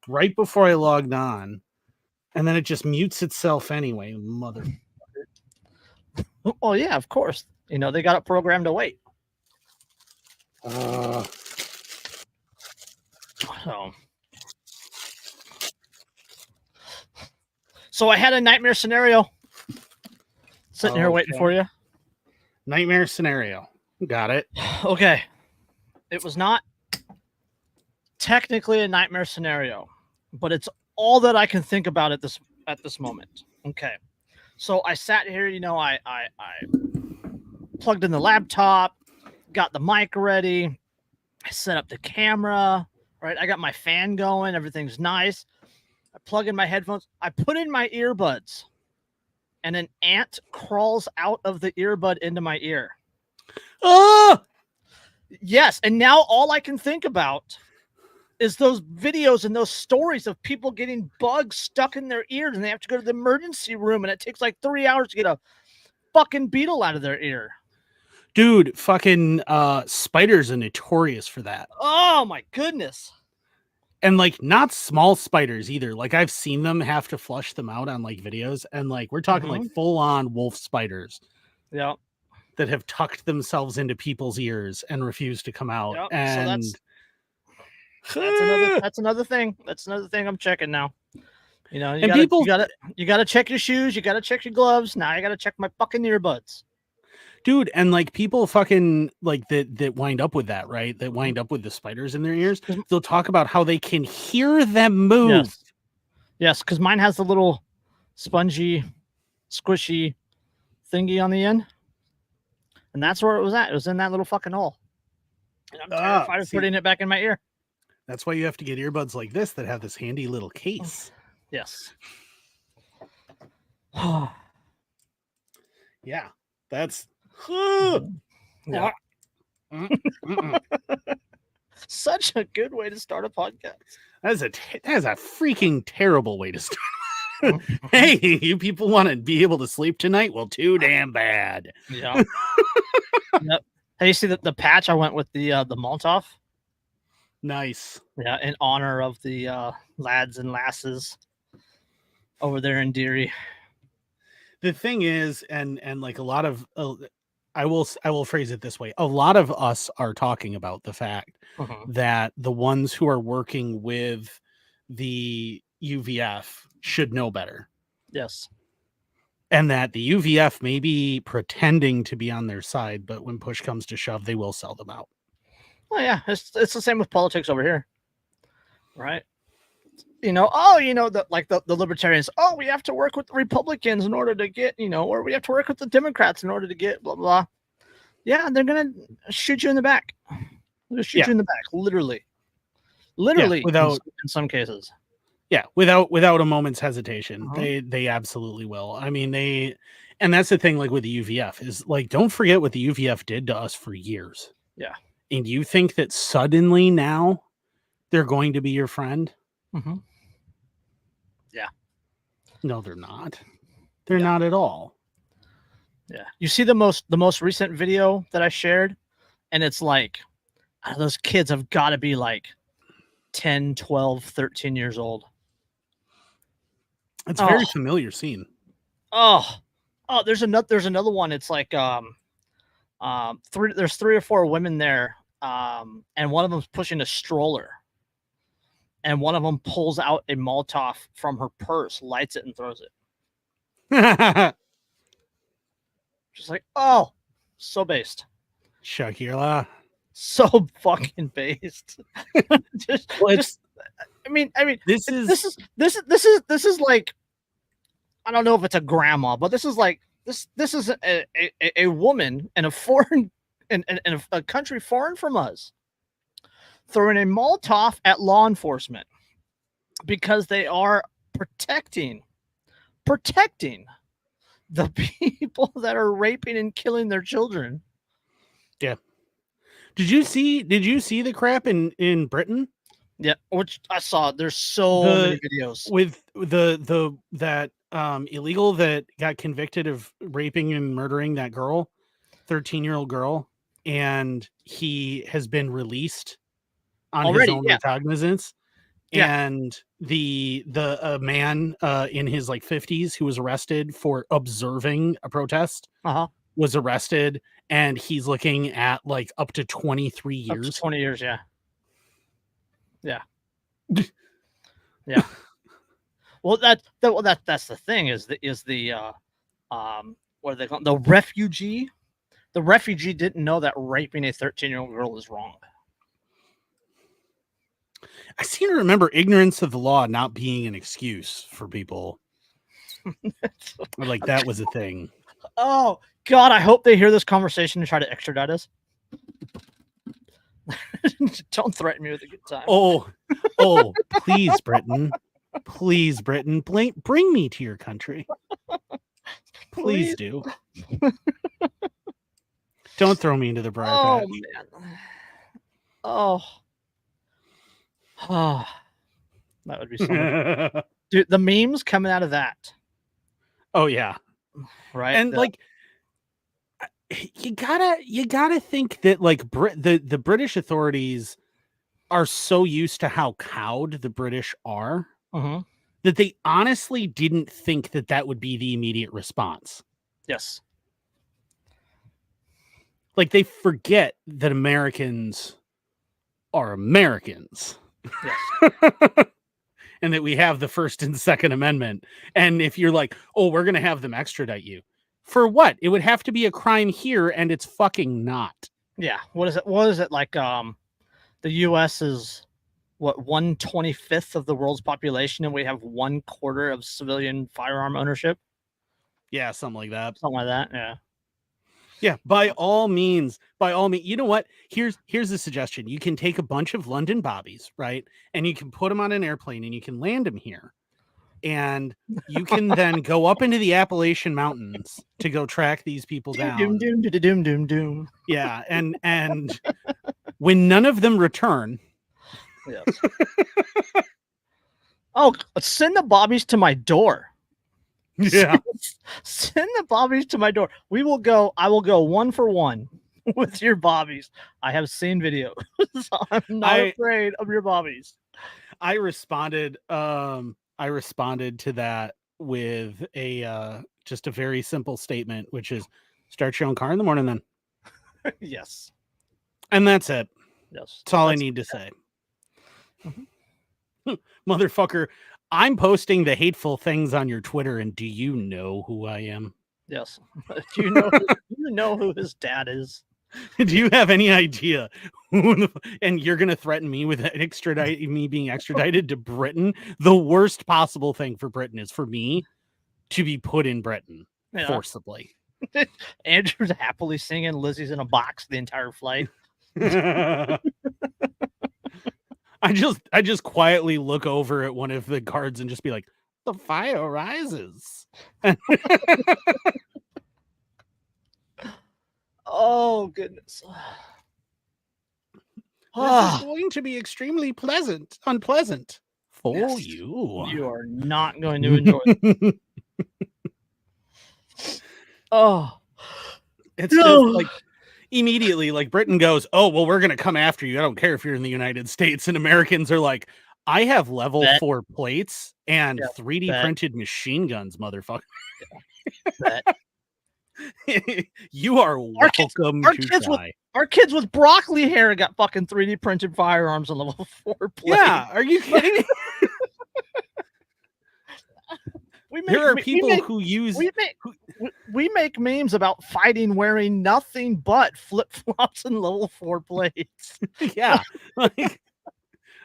right before I logged on, and then it just mutes itself anyway. Mother. Oh yeah, of course. You know they got it programmed to wait. So. So I had a nightmare scenario sitting here waiting for you. Nightmare scenario. Got it. Okay. It was not technically a nightmare scenario, but it's all that I can think about at this moment. Okay. So I sat here, you know, I plugged in the laptop, got the mic ready, I set up the camera, right? I got my fan going, everything's nice. I plug in my headphones, I put in my earbuds, and an ant crawls out of the earbud into my ear. Oh! Yes, and now all I can think about is those videos and those stories of people getting bugs stuck in their ears and they have to go to the emergency room and it takes like 3 hours to get a fucking beetle out of their ear. Dude, fucking spiders are notorious for that. Oh my goodness. And like not small spiders either. Like I've seen them have to flush them out on like videos, and like we're talking like full on wolf spiders. Yeah. That have tucked themselves into people's ears and refuse to come out. Yep. And so that's another thing. That's another thing I'm checking now. You know, you gotta check your shoes, you gotta check your gloves. Now I gotta check my fucking earbuds. Dude, and like people fucking like that wind up with that, right? That wind up with the spiders in their ears. They'll talk about how they can hear them move. Yes, because mine has the little spongy, squishy thingy on the end. And that's where it was at. It was in that little fucking hole. And I'm terrified of putting it back in my ear. That's why you have to get earbuds like this that have this handy little case. Yes. Yeah, that's yeah. Such a good way to start a podcast. That is a freaking terrible way to start. Hey, you people want to be able to sleep tonight? Well, too damn bad. Yeah. Yep. Hey, you see the patch? I went with the Molotov. Nice. Yeah, in honor of the lads and lasses over there in Deary. The thing is, and like a lot of, I will phrase it this way: a lot of us are talking about the fact that the ones who are working with the UVF should know better. Yes. And that the UVF may be pretending to be on their side, but when push comes to shove, they will sell them out. Oh yeah, it's the same with politics over here, right? You know, the libertarians. Oh, we have to work with the Republicans in order to get, or we have to work with the Democrats in order to get blah blah. Yeah, they're gonna shoot you in the back. They're gonna shoot you in the back, literally, without in some cases. Yeah, without a moment's hesitation, they absolutely will. I mean, and that's the thing. Like with the UVF is like, don't forget what the UVF did to us for years. Yeah. And you think that suddenly now they're going to be your friend? Yeah. No, they're not. They're not at all. Yeah. You see the most recent video that I shared, and it's like those kids have got to be like 10, 12, 13 years old. It's a very familiar scene. Oh, there's another one. It's like there's 3 or 4 women there, and one of them's pushing a stroller, and one of them pulls out a Molotov from her purse, lights it, and throws it. Just like, oh, so based. Shakira. So fucking based. I mean, this is like, I don't know if it's a grandma, but this is like this is a woman in a foreign in a country foreign from us throwing a Molotov at law enforcement because they are protecting the people that are raping and killing their children. Yeah. Did you see the crap in Britain? Yeah, which I saw. There's so many videos with that illegal that got convicted of raping and murdering that girl, 13-year-old girl, and he has been released on his own recognizance. and the man in his like 50s who was arrested for observing a protest was arrested, and he's looking at like up to 23 years. Up to 20 years, yeah. Yeah. Well, that's the thing is the what are they called? The refugee. The refugee didn't know that raping a 13-year-old girl is wrong. I seem to remember ignorance of the law not being an excuse for people. Like that was a thing. Oh God, I hope they hear this conversation and try to extradite us. Don't threaten me with a good time. Oh, please, Britain. Please, Britain, bring me to your country. Please do. Don't throw me into the briar patch. Man. Oh, that would be so much. Dude, the memes coming out of that. Oh yeah, right. And like, you gotta think that like the British authorities are so used to how cowed the British are that they honestly didn't think that would be the immediate response. Yes. Like they forget that Americans are Americans. Yes. And that we have the First and Second Amendment. And if you're like, oh, we're going to have them extradite you. For what? It would have to be a crime here, and it's fucking not. Yeah. What is it? What is it like? The U.S. is what 1/25th of the world's population, and we have 1/4 of civilian firearm ownership. Yeah, something like that. Something like that. Yeah. Yeah. By all means. You know what? Here's a suggestion. You can take a bunch of London bobbies, right, and you can put them on an airplane, and you can land them here. And you can then go up into the Appalachian Mountains to go track these people down. Doom. Yeah, and when none of them return, yes. Oh, send the bobbies to my door. Yeah, send the bobbies to my door. I will go 1 for 1 with your bobbies. I have seen videos. So I'm not afraid of your bobbies. I responded to that with a just a very simple statement, which is start your own car in the morning then. Yes. And that's it. Yes. That's all I need to say. Motherfucker, I'm posting the hateful things on your Twitter, and do you know who I am? Yes. Do you know who his dad is? Do you have any idea? And you're going to threaten me with me being extradited to Britain? The worst possible thing for Britain is for me to be put in Britain forcibly. Andrew's happily singing. Lizzie's in a box the entire flight. I just quietly look over at one of the guards and just be like, the fire rises. Oh, goodness. This is going to be extremely unpleasant for you. You are not going to enjoy it. It's just like immediately like Britain goes, oh, well, we're going to come after you. I don't care if you're in the United States. And Americans are like, I have level 4 plates and 3D printed machine guns, motherfucker. You are welcome to try. Our kids with broccoli hair got fucking 3D printed firearms on level 4 plates. Yeah, are you kidding me? There are people who use... We make memes about fighting wearing nothing but flip-flops and level 4 plates. Yeah. Like,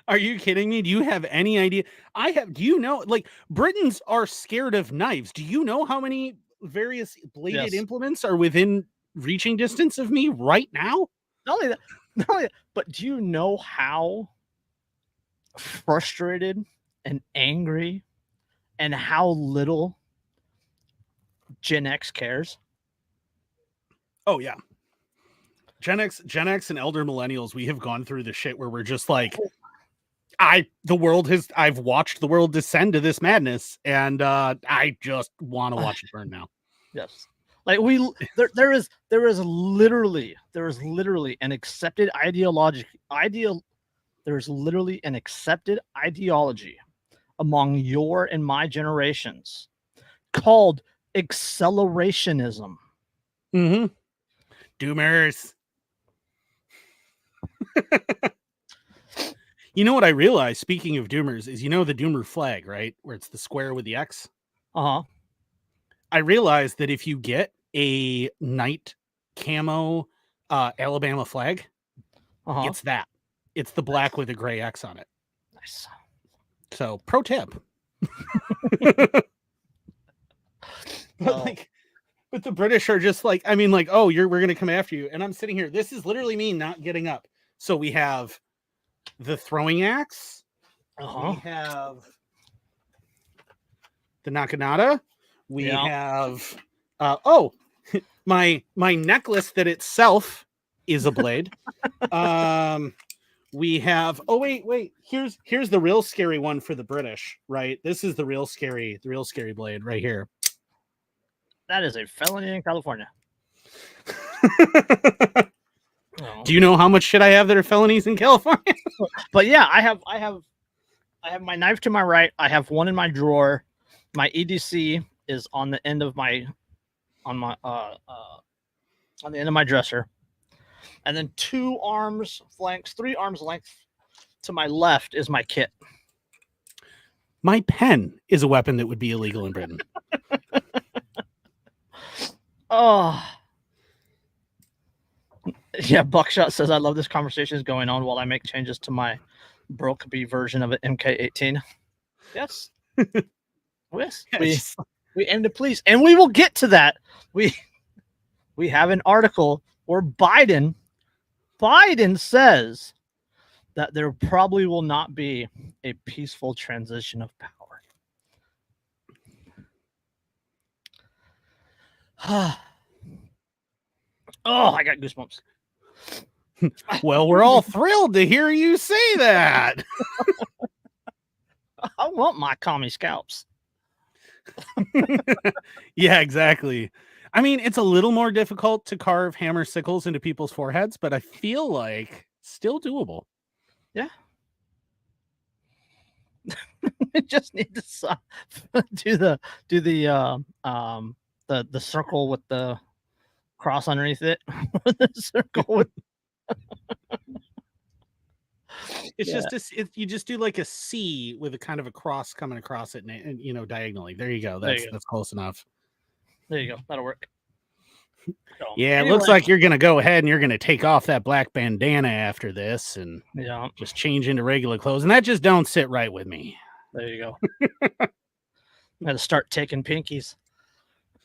are you kidding me? Do you have any idea? Do you know, like, Britons are scared of knives. Do you know how many various bladed implements are within reaching distance of me right now? Not only that, but do you know how frustrated and angry and how little Gen X cares? Oh yeah. Gen X and elder millennials, we have gone through the shit where we're just like, I've watched the world descend to this madness, and I just want to watch it burn now. Yes. Like there is literally an accepted ideology there's literally an accepted ideology among your and my generations called accelerationism. Mm-hmm. Doomers. You know what I realized, speaking of doomers, is the doomer flag, right? Where it's the square with the X. Uh-huh. I realized that if you get a night camo Alabama flag, Uh-huh. it's that. It's the black with a gray X on it. Nice. So, pro tip. But the British are just like, oh, we're going to come after you. And I'm sitting here. This is literally me not getting up. So we have the throwing axe. Uh-huh. We have the nakanata. We have, my necklace that itself is a blade. We have, wait. Here's the real scary one for the British, right? This is the real scary blade right here. That is a felony in California. Do you know how much shit I have that are felonies in California? But yeah, I have my knife to my right. I have one in my drawer. My EDC is on the end of my on the end of my dresser. And then 3 arms length to my left is my kit. My pen is a weapon that would be illegal in Britain. Oh. Yeah, Buckshot says, I love this conversation is going on while I make changes to my Brokeby version of an MK18. Yes. Yes. We aim to please. And we will get to that. We have an article where Biden says that there probably will not be a peaceful transition of power. Oh, I got goosebumps. Well, we're all thrilled to hear you say that. I want my commie scalps. Yeah, exactly. I mean, it's a little more difficult to carve hammer sickles into people's foreheads, but I feel like still doable. Yeah. We just need to do the circle with the cross underneath it. The circle with it's just you just do like a C with a kind of a cross coming across it and diagonally. There you go. That's close enough. There you go. That'll work. So, yeah, anyway. It looks like you're gonna go ahead and you're gonna take off that black bandana after this and just change into regular clothes, and that just don't sit right with me. There you go. Got to start taking pinkies.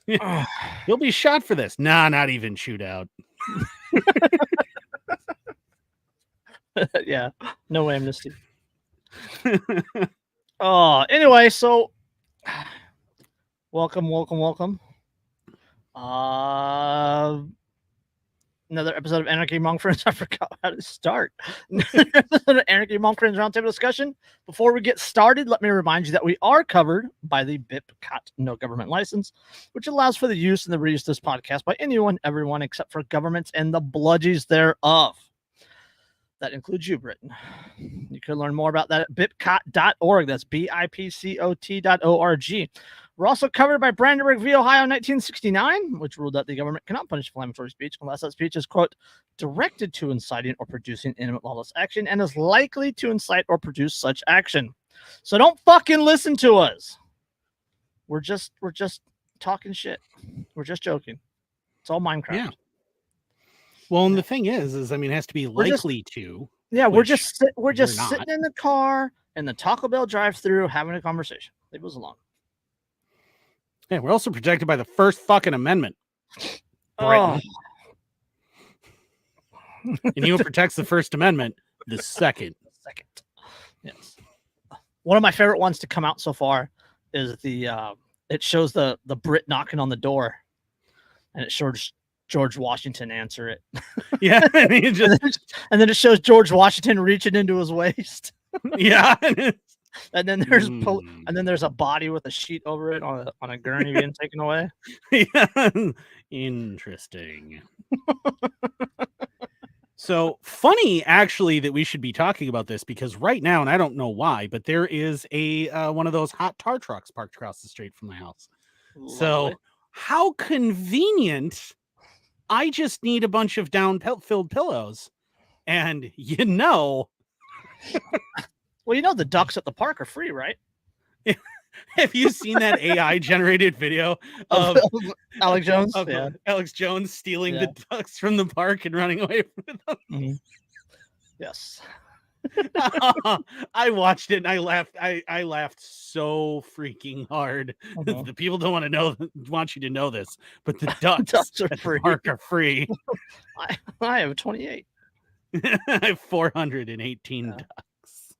You'll be shot for this. Nah, not even shoot out. Yeah, no amnesty. Anyway, so welcome. Another episode of Anarchy Among Friends. I forgot how to start. Another episode of Anarchy Among Friends Roundtable Discussion. Before we get started, let me remind you that we are covered by the BIPCOT No Government License, which allows for the use and the reuse of this podcast by anyone, everyone, except for governments and the bludgies thereof. That includes you, Britain. You can learn more about that at bipcot.org. That's BIPCOT.org. We're also covered by Brandenburg v. Ohio 1969, which ruled that the government cannot punish inflammatory speech unless that speech is, quote, directed to inciting or producing imminent lawless action and is likely to incite or produce such action. So don't fucking listen to us. We're just talking shit. We're just joking. It's all Minecraft. Yeah. Well, and the thing is, I mean, it has to be likely to. Yeah, we're just sitting in the car in the Taco Bell drive-thru having a conversation. Leave us alone. Yeah, we're also protected by the First fucking Amendment. And you know what protects the First Amendment? The Second. Yes. One of my favorite ones to come out so far is it shows the Brit knocking on the door, and it shows George Washington answer it. Yeah. and then it shows George Washington reaching into his waist. Yeah. And then there's a body with a sheet over it on a gurney being taken away. Yeah. Interesting. So funny, actually, that we should be talking about this because right now, and I don't know why, but there is a one of those hot tar trucks parked across the street from my house. Lovely. So how convenient! I just need a bunch of filled pillows, and Well, you know the ducks at the park are free, right? have you seen that AI generated video Of of Alex Jones. of Yeah. Alex Jones stealing Yeah. the ducks from the park and running away with them? Mhm. Yes. I watched it and I laughed. I laughed so freaking hard. Mhm. The people don't want you to know this, but the ducks Ducks are at the free. park are free. I have 28. I have 418 ducks.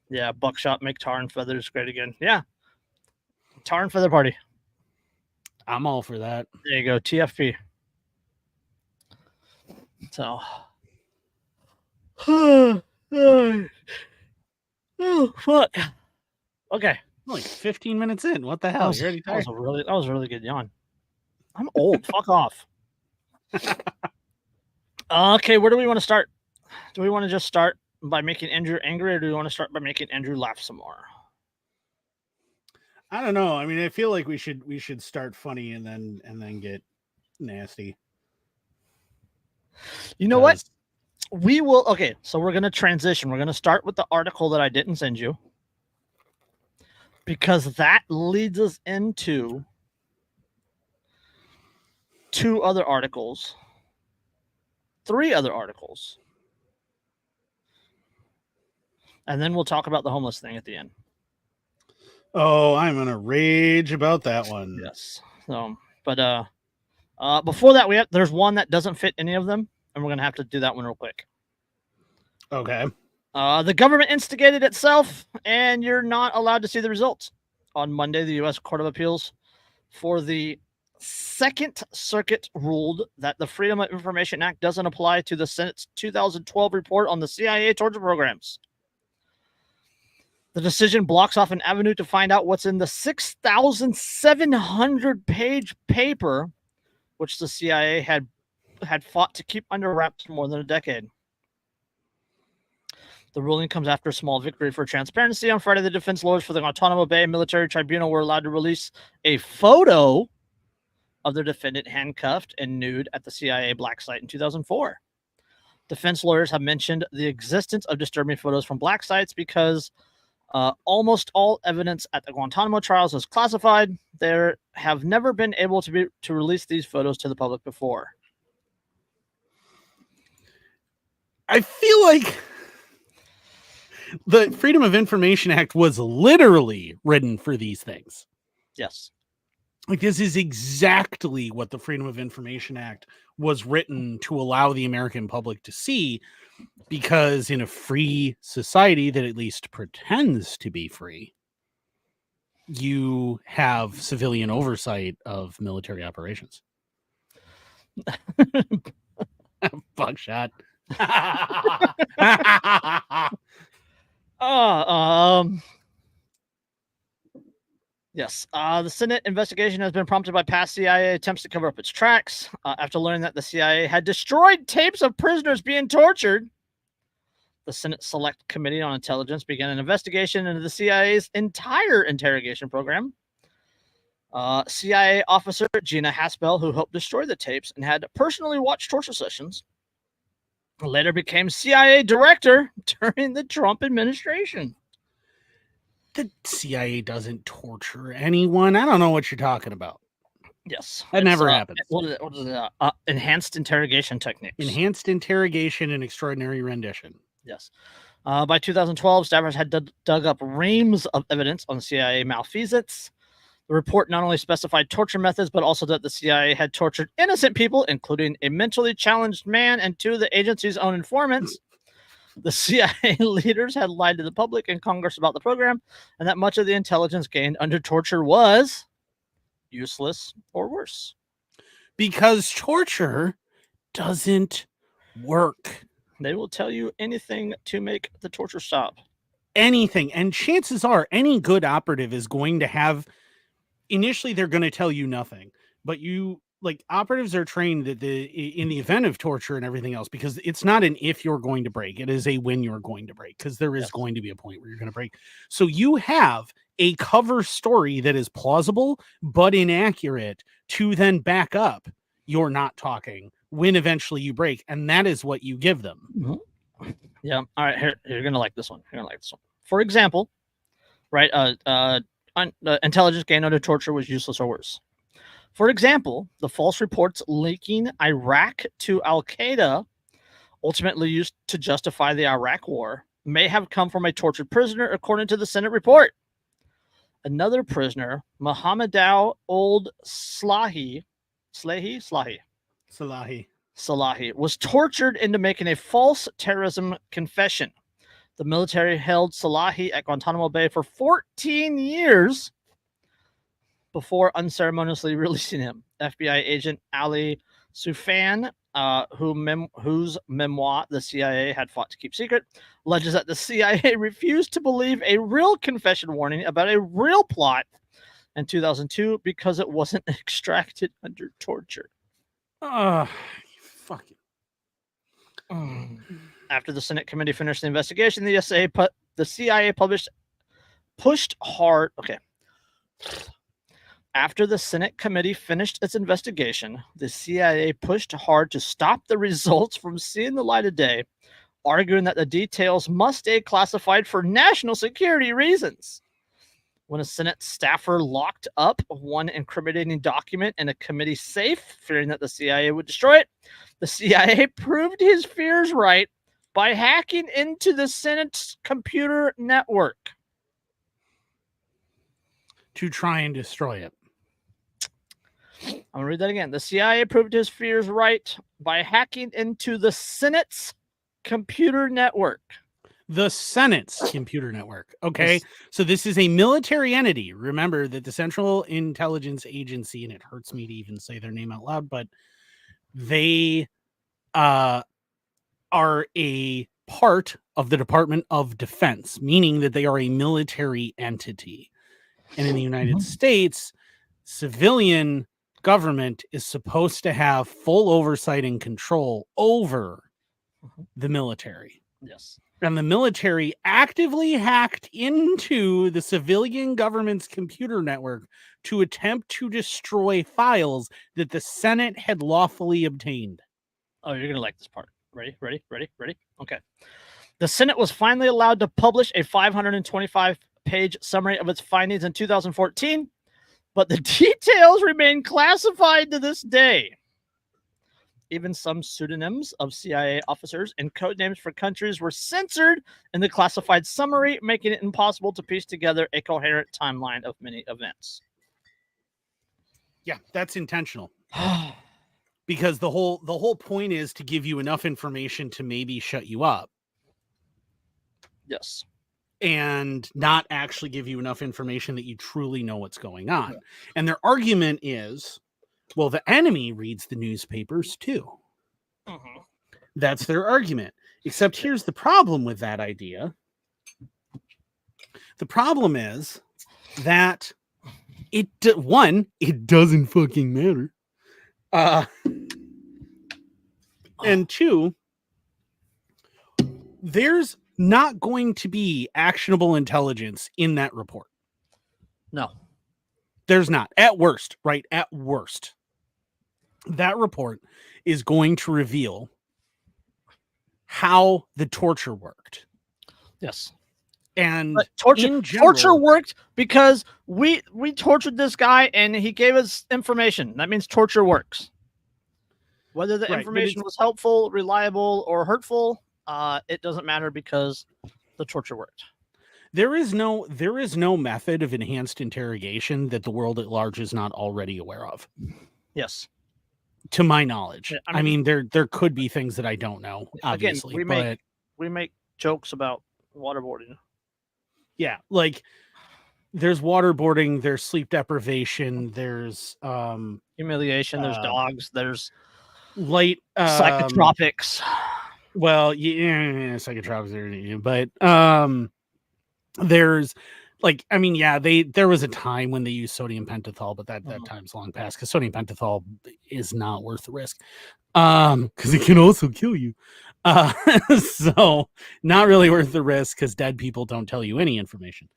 Yeah, buckshot make tar and feathers great again. Yeah. Tar and feather party. I'm all for that. There you go. TFP. So oh fuck. Okay. Like 15 minutes in. What the hell? You already tired? That was a really good yawn. I'm old. Fuck off. Okay, where do we want to start? Do we want to just start by making Andrew angry, or do we want to start by making Andrew laugh some more? I don't know. I mean, I feel like we should start funny and then get nasty. You know what? We will. Okay, so we're gonna transition. We're gonna start with the article that I didn't send you, because that leads us into three other articles, and then we'll talk about the homeless thing at the end. Oh, I'm gonna rage about that one. Yes. So, but before that, there's one that doesn't fit any of them, and we're gonna have to do that one real quick. Okay. The government instigated itself, and you're not allowed to see the results. On Monday, the U.S. Court of Appeals for the Second Circuit ruled that the Freedom of Information Act doesn't apply to the Senate's 2012 report on the CIA torture programs. The decision blocks off an avenue to find out what's in the 6,700-page paper, which the CIA had fought to keep under wraps for more than a decade. The ruling comes after a small victory for transparency. On Friday, the defense lawyers for the Guantanamo Bay Military Tribunal were allowed to release a photo of their defendant handcuffed and nude at the CIA black site in 2004. Defense lawyers have mentioned the existence of disturbing photos from black sites because almost all evidence at the Guantanamo trials is classified. There have never been able to release these photos to the public before. I feel like the Freedom of Information Act was literally written for these things. Yes. Like, this is exactly what the Freedom of Information Act was written to allow the American public to see, because in a free society that at least pretends to be free, you have civilian oversight of military operations. Buckshot. Yes. The Senate investigation has been prompted by past CIA attempts to cover up its tracks. After learning that the CIA had destroyed tapes of prisoners being tortured, the Senate Select Committee on Intelligence began an investigation into the CIA's entire interrogation program. CIA officer Gina Haspel, who helped destroy the tapes and had personally watched torture sessions, later became CIA director during the Trump administration. The CIA doesn't torture anyone. I don't know what you're talking about. Yes. That never happens. What is it? Enhanced interrogation techniques. Enhanced interrogation and extraordinary rendition. Yes. By 2012, staffers had dug up reams of evidence on CIA malfeasance. The report not only specified torture methods, but also that the CIA had tortured innocent people, including a mentally challenged man and two of the agency's own informants. The CIA leaders had lied to the public and Congress about the program, and that much of the intelligence gained under torture was useless or worse. Because torture doesn't work. They will tell you anything to make the torture stop. Anything. And chances are any good operative is going to have, initially they're going to tell you nothing, but you like operatives are trained that in the event of torture and everything else, because it's not an if you're going to break, it is a when you're going to break, because there is going to be a point where you're going to break. So you have a cover story that is plausible but inaccurate to then back up you're not talking when eventually you break, and that is what you give them. Mm-hmm. Yeah. All right. Here, you're gonna like this one. You're gonna like this one. For example, right? Intelligence gained under torture was useless or worse. For example, the false reports linking Iraq to Al Qaeda, ultimately used to justify the Iraq War, may have come from a tortured prisoner, according to the Senate report. Another prisoner, Mohammedow Old Slahi, was tortured into making a false terrorism confession. The military held Salahi at Guantanamo Bay for 14 years before unceremoniously releasing him. FBI agent Ali Soufan, whose memoir the CIA had fought to keep secret, alleges that the CIA refused to believe a real confession warning about a real plot in 2002 because it wasn't extracted under torture. Fuck it. After the Senate committee finished the investigation, the CIA pushed hard. Okay. After the Senate committee finished its investigation, the CIA pushed hard to stop the results from seeing the light of day, arguing that the details must stay classified for national security reasons. When a Senate staffer locked up one incriminating document in a committee safe, fearing that the CIA would destroy it, the CIA proved his fears right by hacking into the Senate's computer network to try and destroy it. I'm going to read that again. The CIA proved his fears right by hacking into the Senate's computer network. The Senate's computer network. Okay. Yes. So this is a military entity. Remember that the Central Intelligence Agency, and it hurts me to even say their name out loud, but they are a part of the Department of Defense, meaning that they are a military entity. And in the United States, civilian government is supposed to have full oversight and control over the military. Yes. And the military actively hacked into the civilian government's computer network to attempt to destroy files that the Senate had lawfully obtained. Oh, you're going to like this part. Ready? Okay. The Senate was finally allowed to publish a 525-page summary of its findings in 2014, but the details remain classified to this day. Even some pseudonyms of CIA officers and code names for countries were censored in the classified summary, making it impossible to piece together a coherent timeline of many events. Yeah, that's intentional. Because the whole point is to give you enough information to maybe shut you up. Yes. And not actually give you enough information that you truly know what's going on. Yeah. And their argument is, well, the enemy reads the newspapers too. Mm-hmm. That's their argument. Except here's the problem with that idea. The problem is that it doesn't fucking matter. And two, there's not going to be actionable intelligence in that report. No. There's not. At worst, right? At worst. That report is going to reveal how the torture worked. Yes. And torture worked because we tortured this guy and he gave us information. That means torture works. Whether the information was helpful, reliable, or hurtful, it doesn't matter because the torture worked. There is no method of enhanced interrogation that the world at large is not already aware of. Yes. To my knowledge. I mean there could be things that I don't know, obviously. Again, we make jokes about waterboarding. Yeah, like there's waterboarding, there's sleep deprivation, there's humiliation, there's dogs, there's light psychotropics. Well, yeah, psychotropics, but there's like, I mean, yeah, there was a time when they used sodium pentothal, but that time's long past, because sodium pentothal is not worth the risk. Because it can also kill you. So not really worth the risk, because dead people don't tell you any information.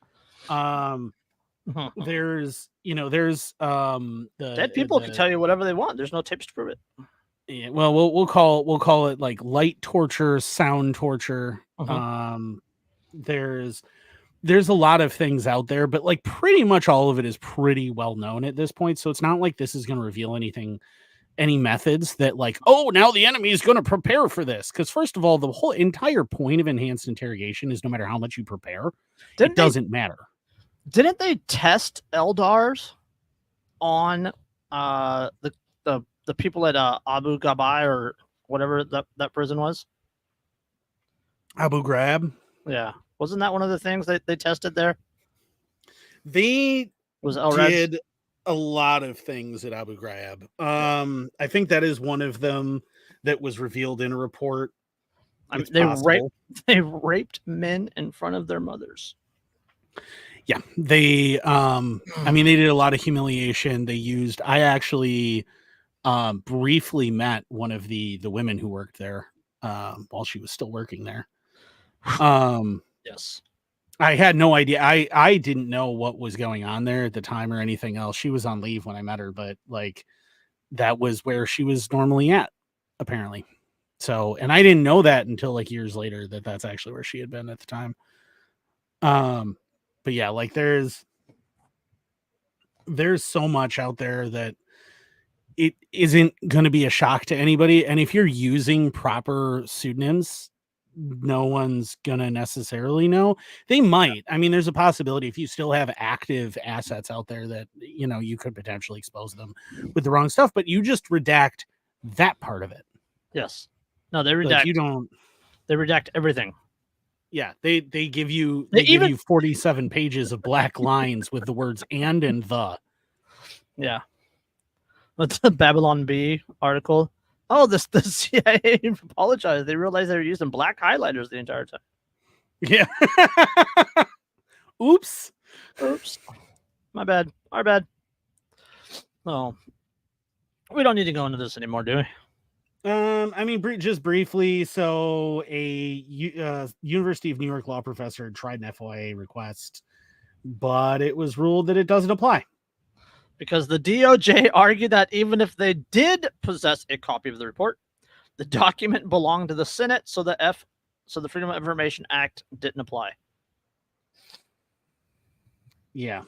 There's dead people can tell you whatever they want. There's no tapes to prove it. Yeah, well, we'll call it like light torture, sound torture. There's a lot of things out there, but like pretty much all of it is pretty well known at this point. So it's not like this is going to reveal anything, any methods that like, oh, now the enemy is going to prepare for this. Because first of all, the whole entire point of enhanced interrogation is no matter how much you prepare, it doesn't matter. Didn't they test Eldars on the people at Abu Ghraib or whatever that prison was? Abu Ghraib? Yeah. Wasn't that one of the things that they tested there? They did a lot of things at Abu Ghraib. I think that is one of them that was revealed in a report. I mean, they raped men in front of their mothers. Yeah, they I mean, they did a lot of humiliation. They used, I actually briefly met one of the women who worked there while she was still working there. Yes. I had no idea. I didn't know what was going on there at the time or anything else. She was on leave when I met her, but like that was where she was normally at, apparently. So, and I didn't know that until like years later that that's actually where she had been at the time. But yeah, like there's so much out there that it isn't going to be a shock to anybody. And if you're using proper pseudonyms, no one's going to necessarily know. They might. I mean, there's a possibility if you still have active assets out there that, you know, you could potentially expose them with the wrong stuff, but you just redact that part of it. Yes. No, they redact. Like they redact everything. Yeah, they give you give you 47 pages of black lines with the words and the. Yeah. What's the Babylon Bee article? Oh, the CIA apologized. They realized they were using black highlighters the entire time. Yeah. Oops. My bad. Our bad. No. We don't need to go into this anymore, do we? I mean, just briefly. So, a University of New York law professor tried an FOIA request, but it was ruled that it doesn't apply. Because the DOJ argued that even if they did possess a copy of the report, the document belonged to the Senate, so the Freedom of Information Act didn't apply. Yeah.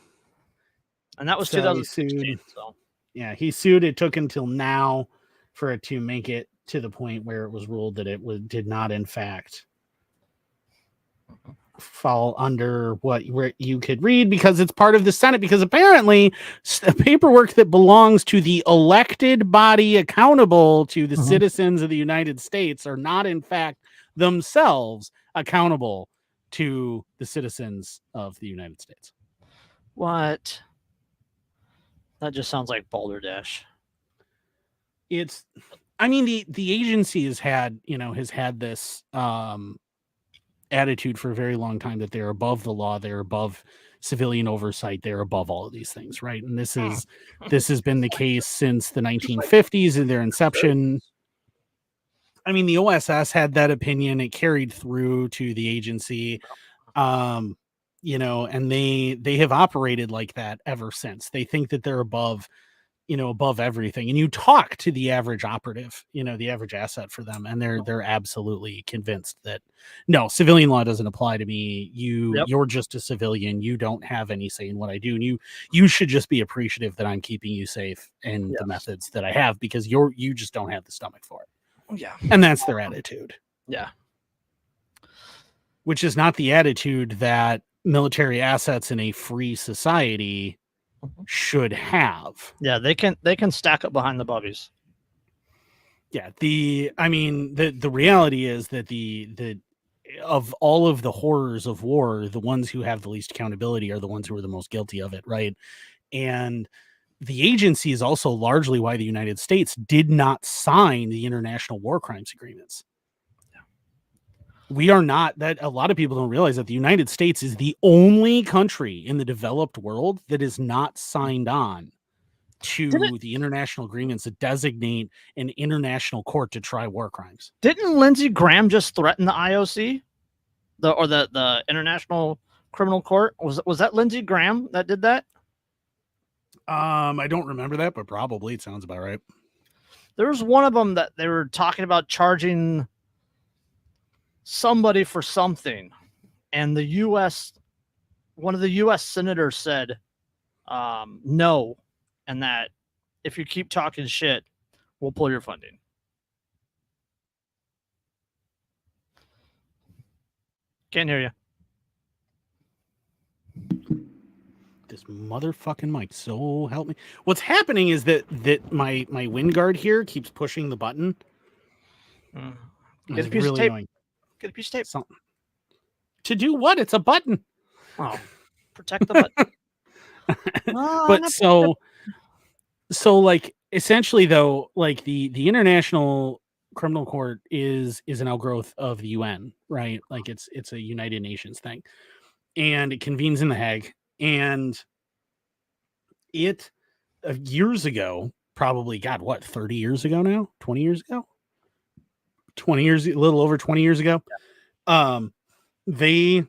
And that was 2016. So. Yeah, he sued. It took until now for it to make it to the point where it was ruled that it did not, in fact, fall under where you could read, because it's part of the Senate, because apparently paperwork that belongs to the elected body accountable to the citizens of the United States are not, in fact, themselves accountable to the citizens of the United States. What? That just sounds like balderdash. It's, I mean, the agency has had this attitude for a very long time that they're above the law, they're above civilian oversight, they're above all of these things, right? And this has been the case since the 1950s in their inception. I mean, the OSS had that opinion. It carried through to the agency, and they have operated like that ever since. They think that they're above everything. And you talk to the average operative, the average asset for them, and they're absolutely convinced that no, civilian law doesn't apply to me. You're just a civilian. You don't have any say in what I do. And you should just be appreciative that I'm keeping you safe in the methods that I have, because you just don't have the stomach for it. Yeah. And that's their attitude. Yeah. Which is not the attitude that military assets in a free society should have. Yeah, they can stack up behind the bobbies. Yeah, the reality is that the of all of the horrors of war, the ones who have the least accountability are the ones who are the most guilty of it, right? And the agency is also largely why the United States did not sign the international war crimes agreements. We are not. That a lot of people don't realize that the United States is the only country in the developed world that is not signed on to the international agreements that designate an international court to try war crimes. Didn't Lindsey Graham just threaten the IOC, the International Criminal Court? Was that Lindsey Graham that did that? I don't remember that, but probably it sounds about right. There was one of them that they were talking about charging somebody for something, and one of the U.S. senators said no, and that if you keep talking shit, we'll pull your funding. Can't hear you. This motherfucking mic, so help me. What's happening is that my wind guard here keeps pushing the button. Get a piece of tape. Annoying. Get a piece of tape. Something. To do what? It's a button. Oh, protect the button. But so like essentially though, like the International Criminal Court is an outgrowth of the UN, right? Like it's a United Nations thing, and it convenes in The Hague. And it years ago, probably, God, what, 30 years ago now? 20 years ago? 20 years, a little over 20 years ago. They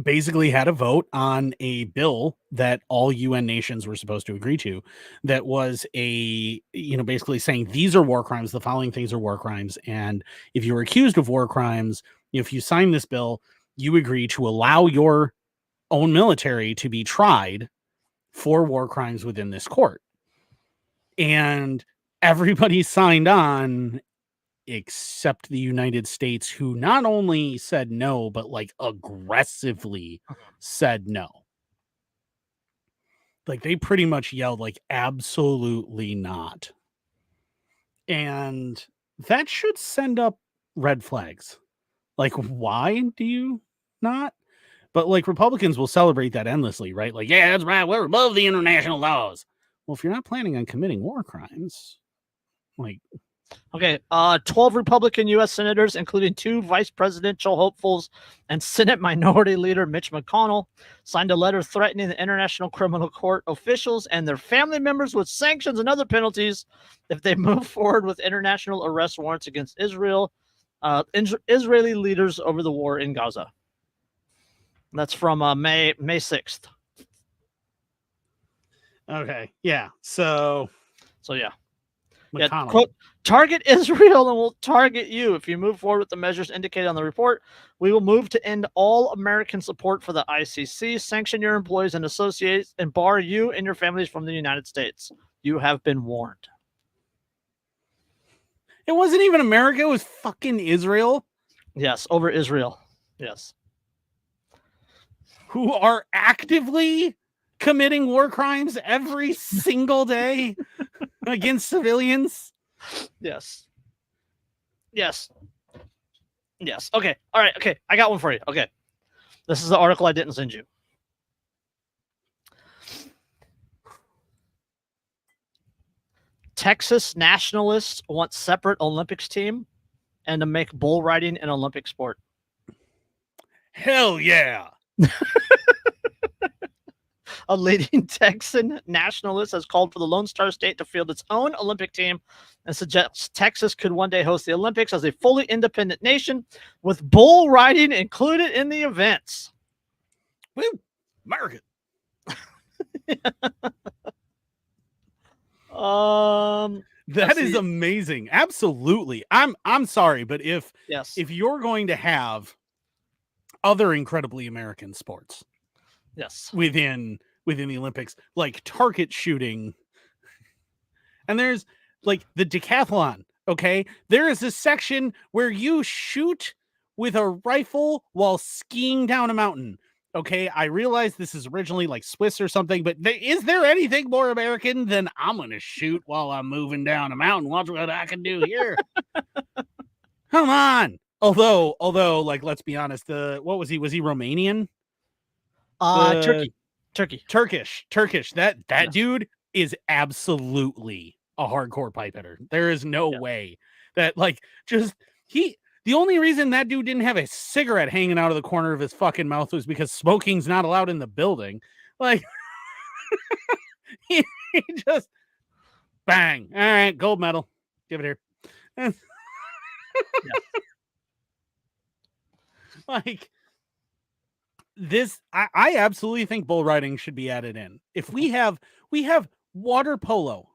basically had a vote on a bill that all UN nations were supposed to agree to. That was basically saying these are war crimes. The following things are war crimes. And if you were accused of war crimes, if you sign this bill, you agree to allow your own military to be tried for war crimes within this court. And everybody signed on except the United States, who not only said no, but like aggressively said no. Like they pretty much yelled like absolutely not. And that should send up red flags. Like, why do you not? But like Republicans will celebrate that endlessly, right? Like, yeah, that's right. We're above the international laws. Well, if you're not planning on committing war crimes, like. Okay, 12 Republican U.S. senators, including 2 vice presidential hopefuls and Senate Minority Leader Mitch McConnell, signed a letter threatening the International Criminal Court officials and their family members with sanctions and other penalties if they move forward with international arrest warrants against Israeli leaders over the war in Gaza. That's from May 6th. Okay, yeah. So yeah. McConnell. Yeah, quote, target Israel and we'll target you. If you move forward with the measures indicated on the report, we will move to end all American support for the ICC, sanction your employees and associates, and bar you and your families from the United States. You have been warned. It wasn't even America. It was fucking Israel. Yes, over Israel. Yes. Who are actively committing war crimes every single day against civilians. Yes. Okay. All right. Okay. I got one for you. Okay. This is the article I didn't send you. Texas nationalists want separate Olympics team and to make bull riding an Olympic sport. Hell yeah. A leading Texan nationalist has called for the Lone Star State to field its own Olympic team and suggests Texas could one day host the Olympics as a fully independent nation with bull riding included in the events. Woo! American. That is amazing. Absolutely. I'm sorry, but if you're going to have other incredibly American sports, within the Olympics, like target shooting, and there's like the decathlon. Okay, there is a section where you shoot with a rifle while skiing down a mountain. Okay, I realize this is originally like Swiss or something, but is there anything more American than I'm gonna shoot while I'm moving down a mountain? Watch what I can do here. Come on. Although, like, let's be honest. What was he? Was he Romanian? Turkish. That dude is absolutely a hardcore pipe hitter. There is no way that, like, just The only reason that dude didn't have a cigarette hanging out of the corner of his fucking mouth was because smoking's not allowed in the building. Like, he just bang. All right, gold medal. Give it here. Yeah. Like this, I absolutely think bull riding should be added in. If we have water polo.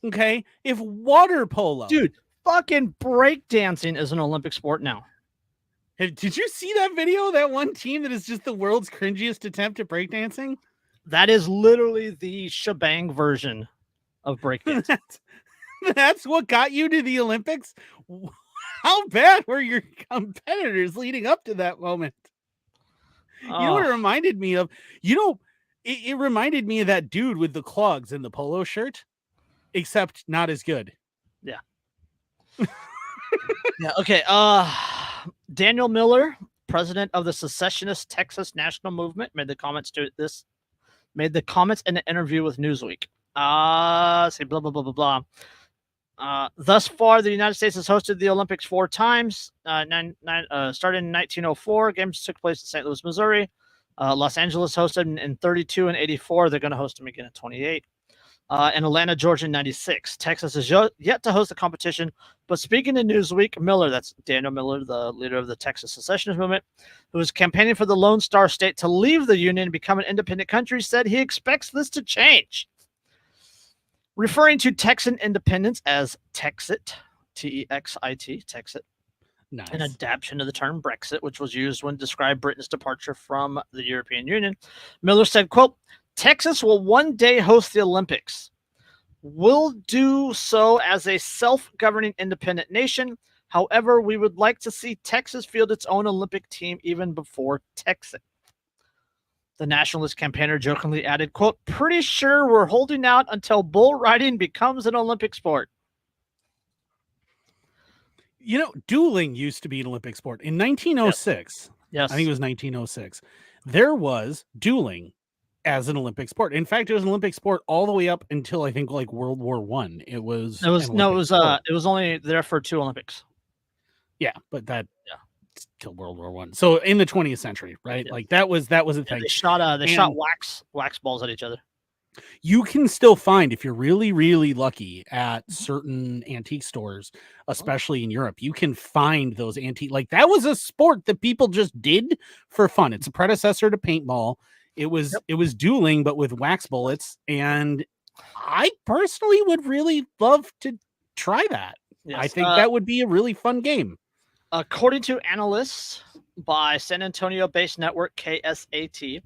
Okay, if water polo, Dude, fucking breakdancing is an Olympic sport now. Did you see that video? That one team that is just the world's cringiest attempt at breakdancing? That is literally the shebang version of breakdancing. That's what got you to the Olympics? How bad were your competitors leading up to that moment? You know what it reminded me of? It reminded me of that dude with the clogs and the polo shirt, except not as good. Yeah. Yeah. Okay. Daniel Miller, president of the secessionist Texas National Movement, made the comments in an interview with Newsweek. Say blah blah blah blah blah. Thus far, the United States has hosted the Olympics 4 times. Started in 1904. Games took place in St. Louis, Missouri. Los Angeles hosted in 32 and 84. They're going to host them again in 28. And Atlanta, Georgia in 96. Texas is yet to host the competition. But speaking to Newsweek, Miller, that's Daniel Miller, the leader of the Texas secessionist movement, who is campaigning for the Lone Star State to leave the Union and become an independent country, said he expects this to change. Referring to Texan independence as Texit, T-E-X-I-T, Texit, nice. An adaptation of the term Brexit, which was used when described Britain's departure from the European Union. Miller said, quote, Texas will one day host the Olympics. We'll do so as a self-governing independent nation. However, we would like to see Texas field its own Olympic team even before Texas. The nationalist campaigner jokingly added, quote, pretty sure we're holding out until bull riding becomes an Olympic sport. You know, dueling used to be an Olympic sport. In 1906, yes. I think it was 1906, there was dueling as an Olympic sport. In fact, it was an Olympic sport all the way up until I think like World War I. It was only there for 2 Olympics. Yeah, but that killed World War I. So in the 20th century, right? Yeah. Like that was a thing. They shot wax balls at each other. You can still find, if you're really, really lucky at certain antique stores, especially in Europe, you can find those antique, like that was a sport that people just did for fun. It's a predecessor to paintball. It was dueling, but with wax bullets. And I personally would really love to try that. Yes. I think that would be a really fun game. According to analysts by San Antonio-based network KSAT,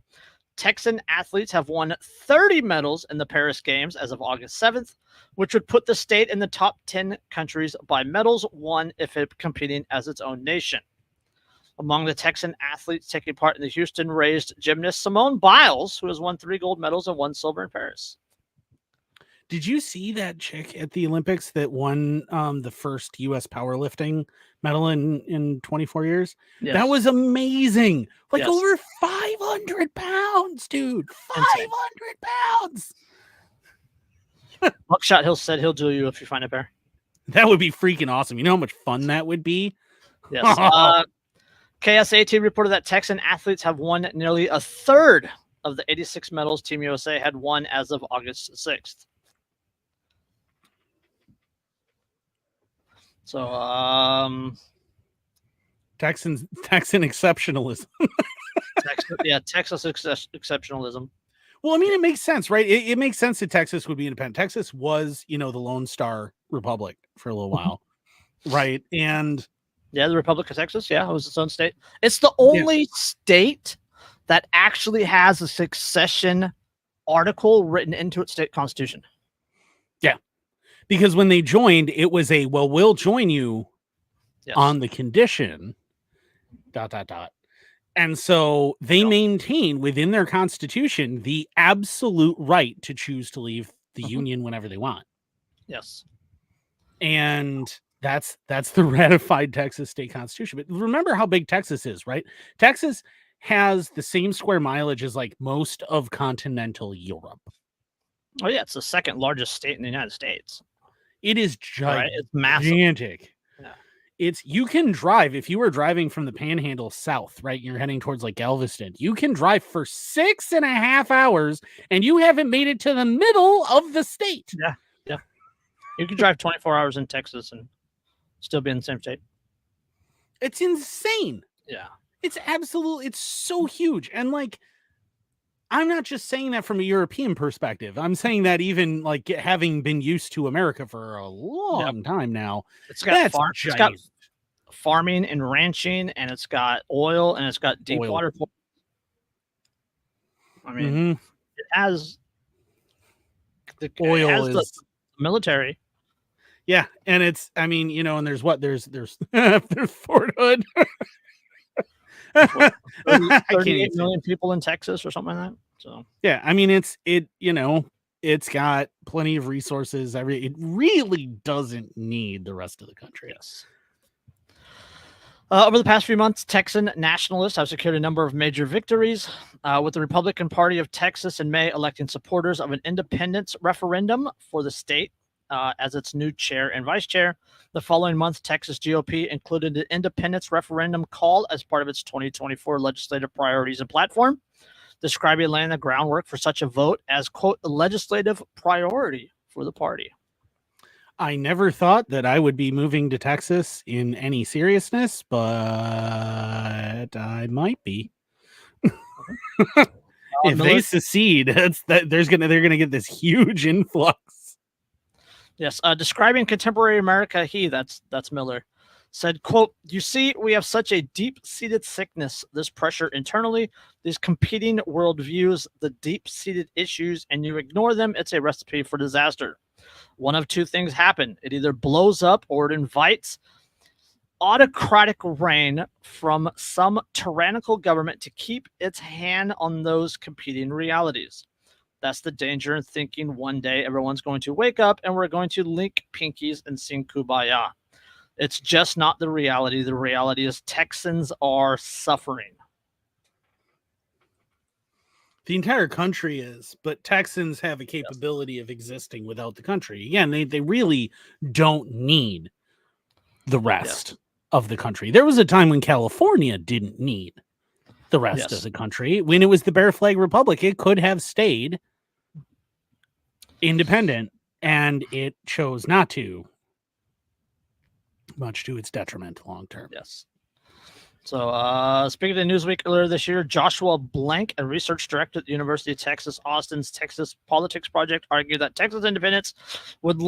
Texan athletes have won 30 medals in the Paris Games as of August 7th, which would put the state in the top 10 countries by medals won if it competing as its own nation. Among the Texan athletes taking part in the Houston-raised gymnast Simone Biles, who has won 3 gold medals and 1 silver in Paris. Did you see that chick at the Olympics that won the first U.S. powerlifting medal in 24 years? Yes. That was amazing. Like over 500 pounds, dude. 500 pounds. Buckshot Hill said he'll duel you if you find a pair. That would be freaking awesome. You know how much fun that would be? Yes. KSAT reported that Texan athletes have won nearly a third of the 86 medals Team USA had won as of August 6th. So, Texan exceptionalism. Texas exceptionalism. Well, I mean, it makes sense, right? It makes sense that Texas would be independent. Texas was, the Lone Star Republic for a little while, right? And the Republic of Texas, it was its own state. It's the only state that actually has a succession article written into its state constitution. Yeah. Because when they joined, it was we'll join you on the condition, ... And so they maintain within their constitution the absolute right to choose to leave the Union whenever they want. Yes. And that's the ratified Texas state constitution. But remember how big Texas is, right? Texas has the same square mileage as like most of continental Europe. Oh, yeah. It's the second largest state in the United States. It is It's massive. gigantic. Yeah. you can drive, if you were driving from the Panhandle south, right? You're heading towards like Galveston. You can drive for 6.5 hours and you haven't made it to the middle of the state. Yeah. Yeah. You can drive 24 hours in Texas and still be in the same state. It's insane. Yeah. It's so huge. And like, I'm not just saying that from a European perspective. I'm saying that even like having been used to America for a long time now. It's got farming and ranching, and it's got oil, and it's got deep water. I mean, it has the oil, it has the military. Yeah, and it's, I mean, you know, and there's there's Fort Hood. 38 million people in Texas or something like that. So yeah, I mean, you know, it's got plenty of resources. It really doesn't need the rest of the country. Yes. Over the past few months, Texan nationalists have secured a number of major victories, with the Republican Party of Texas in May electing supporters of an independence referendum for the state as its new chair and vice chair. The following month, Texas GOP included an independence referendum call as part of its 2024 legislative priorities and platform, describing laying the groundwork for such a vote as, quote, a legislative priority for the party. I never thought that I would be moving to Texas in any seriousness, but I might be. If they secede, they're gonna get this huge influx. Yes, describing contemporary America, that's Miller, said, quote, "You see, we have such a deep-seated sickness, this pressure internally, these competing worldviews, the deep-seated issues, and you ignore them, it's a recipe for disaster. One of two things happen. It either blows up or it invites autocratic reign from some tyrannical government to keep its hand on those competing realities. That's the danger in thinking one day everyone's going to wake up and we're going to link pinkies and sing Kumbaya. It's just not the reality. The reality is Texans are suffering." The entire country is, but Texans have a capability of existing without the country. Again, they really don't need the rest of the country. There was a time when California didn't need the rest of the country. When it was the Bear Flag Republic, it could have stayed independent, and it chose not to, much to its detriment long term. Yes. So, speaking of Newsweek earlier this year, Joshua Blank, a research director at the University of Texas Austin's Texas Politics Project, argued that Texas independence would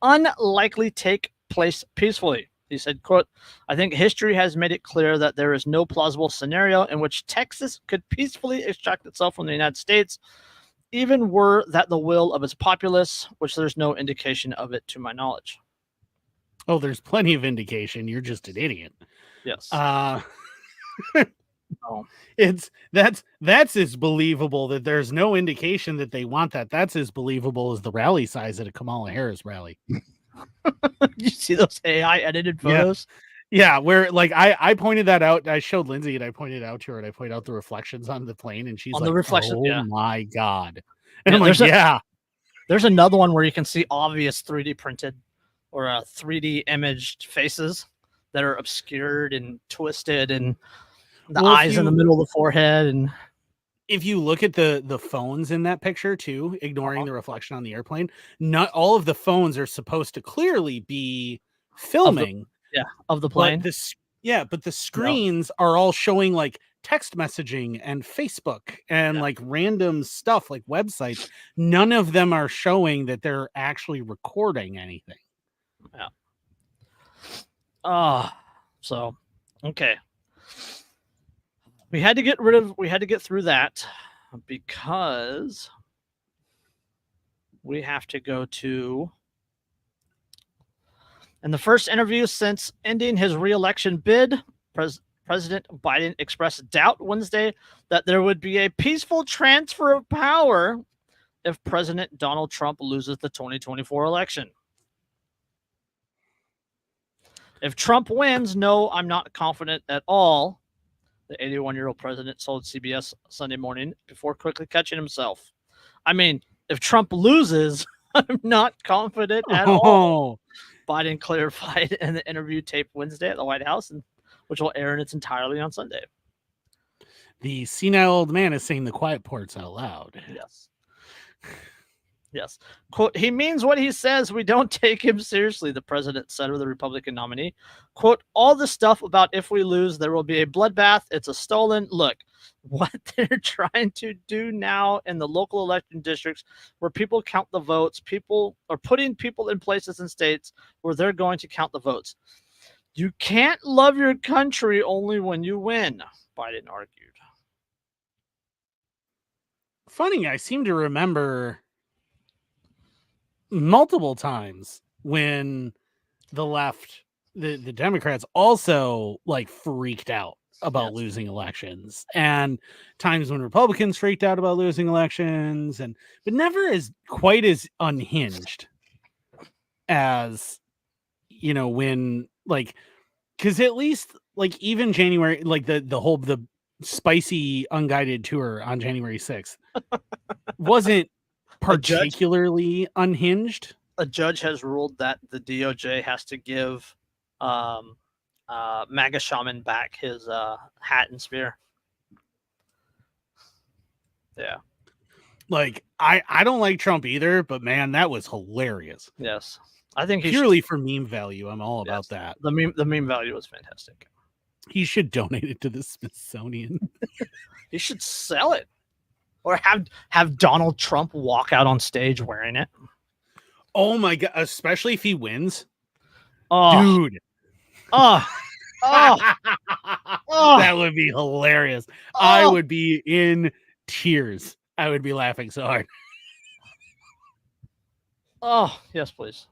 unlikely take place peacefully. He said, quote, "I think history has made it clear that there is no plausible scenario in which Texas could peacefully extract itself from the United States, even were that the will of its populace, which there's no indication of it to my knowledge." Oh, there's plenty of indication. You're just an idiot. Yes. That's as believable that there's no indication that they want that. That's as believable as the rally size at a Kamala Harris rally. You see those AI edited photos? Yeah, where like I pointed that out. I showed Lindsay and I pointed out to her and I pointed out the reflections on the plane, and she's on like, the reflection, "Oh my god!" And I'm like, There's another one where you can see obvious 3D printed or 3D imaged faces that are obscured and twisted, and the eyes in the middle of the forehead. And if you look at the phones in that picture too, ignoring the reflection on the airplane, not all of the phones are supposed to clearly be filming of the plane. But the screens are all showing like text messaging and Facebook and like random stuff like websites. None of them are showing that they're actually recording anything. So okay. We had to get through that because we have to go to, in the first interview since ending his re-election bid, President Biden expressed doubt Wednesday that there would be a peaceful transfer of power if President Donald Trump loses the 2024 election. If Trump wins, no, I'm not confident at all, the 81-year-old president told CBS Sunday morning before quickly catching himself. I mean, if Trump loses, I'm not confident at all. Biden clarified in the interview tape Wednesday at the White House, and which will air in its entirety on Sunday. The senile old man is saying the quiet parts out loud. Yes. Yes. Quote, he means what he says. We don't take him seriously, the president said of the Republican nominee. Quote, all the stuff about if we lose, there will be a bloodbath. It's a stolen look. What they're trying to do now in the local election districts where people count the votes, people are putting people in places in states where they're going to count the votes. You can't love your country only when you win, Biden argued. Funny, I seem to remember multiple times when the left, the Democrats also like freaked out about losing elections, and times when Republicans freaked out about losing elections, and but never as quite as unhinged as, you know, when like, because at least like even January, like the spicy unguided tour on January 6th wasn't particularly unhinged. A judge has ruled that the DOJ has to give MAGA Shaman back his hat and spear. Yeah. Like, I don't like Trump either, but man, that was hilarious. Yes. I think purely for meme value. I'm all about that. The meme value was fantastic. He should donate it to the Smithsonian. He should sell it. Or have Donald Trump walk out on stage wearing it. Oh my god, especially if he wins. Oh, dude. Oh. That would be hilarious. I would be in tears. I would be laughing so hard. Oh, yes, please.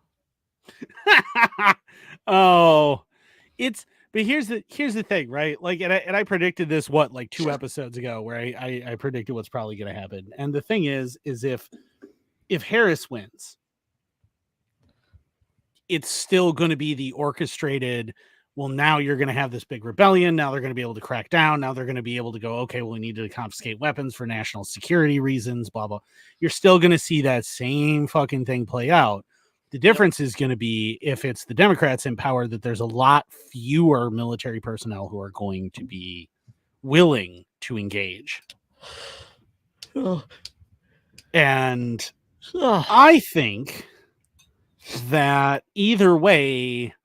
But here's the thing, right? Like, and I predicted this like 2 episodes ago, where I predicted what's probably going to happen. And the thing is if Harris wins, it's still going to be the orchestrated. Well, now you're going to have this big rebellion. Now they're going to be able to crack down. Now they're going to be able to go, okay, well, we need to confiscate weapons for national security reasons, blah, blah. You're still going to see that same fucking thing play out. The difference is going to be if it's the Democrats in power, that there's a lot fewer military personnel who are going to be willing to engage. And I think that either way,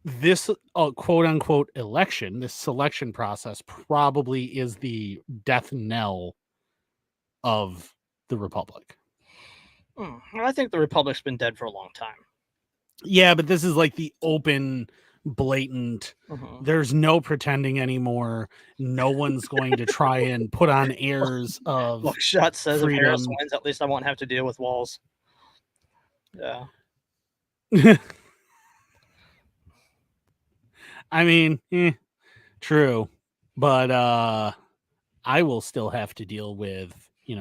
this quote unquote election, this selection process probably is the death knell of the Republic. I think the Republic's been dead for a long time. Yeah, but this is like the open, blatant. There's no pretending anymore. No one's going to try and put on airs of Buckshot says freedom. If Harris wins, at least I won't have to deal with walls. Yeah. I mean, true, but I will still have to deal with,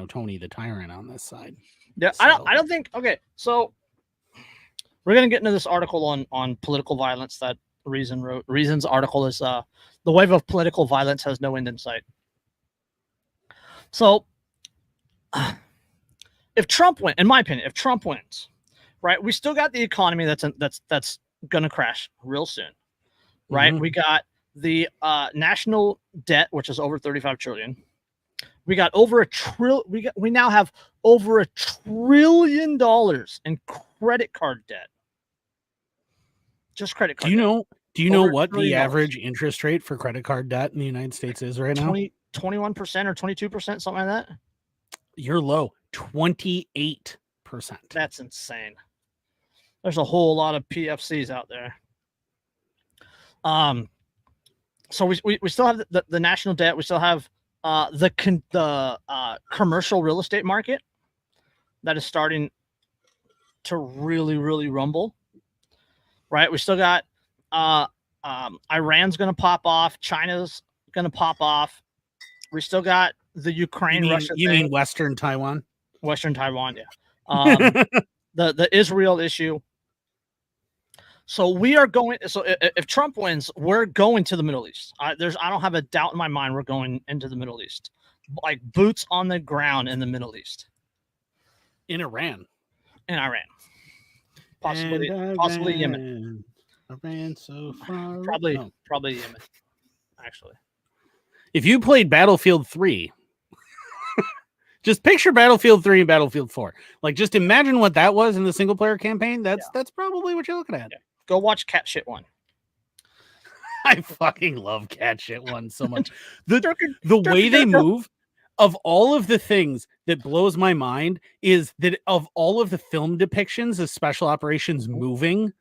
Tony the Tyrant on this side. Yeah, so. I don't think. Okay, so we're gonna get into this article on political violence that Reason wrote. Reason's article is the wave of political violence has no end in sight. So, if Trump wins, in my opinion, if Trump wins, right, we still got the economy that's gonna crash real soon, right? We got the national debt, which is over 35 trillion. We got over we now have over $1 trillion in credit card debt. Just credit card. Do you know what the average interest rate for credit card debt in the United States is right now? 21% or 22%, something like that. You're low. 28%. That's insane. There's a whole lot of PFCs out there. So we still have the national debt. We still have the commercial real estate market that is starting to really, really rumble. Right? We still got Iran's going to pop off. China's going to pop off. We still got the Ukraine, Russia. You mean Western Taiwan? Western Taiwan, yeah. The Israel issue. So we are going. So if Trump wins, we're going to the Middle East. I don't have a doubt in my mind we're going into the Middle East, like boots on the ground in the Middle East. In Iran. Possibly Yemen. I ran so far. Probably Yemen, actually. If you played Battlefield 3, just picture Battlefield 3 and Battlefield 4. Like, just imagine what that was in the single player campaign. That's probably what you're looking at. Yeah. Go watch Cat Shit 1. I fucking love Cat Shit 1 so much. The way they move, of all of the things that blows my mind, is that of all of the film depictions of special operations moving,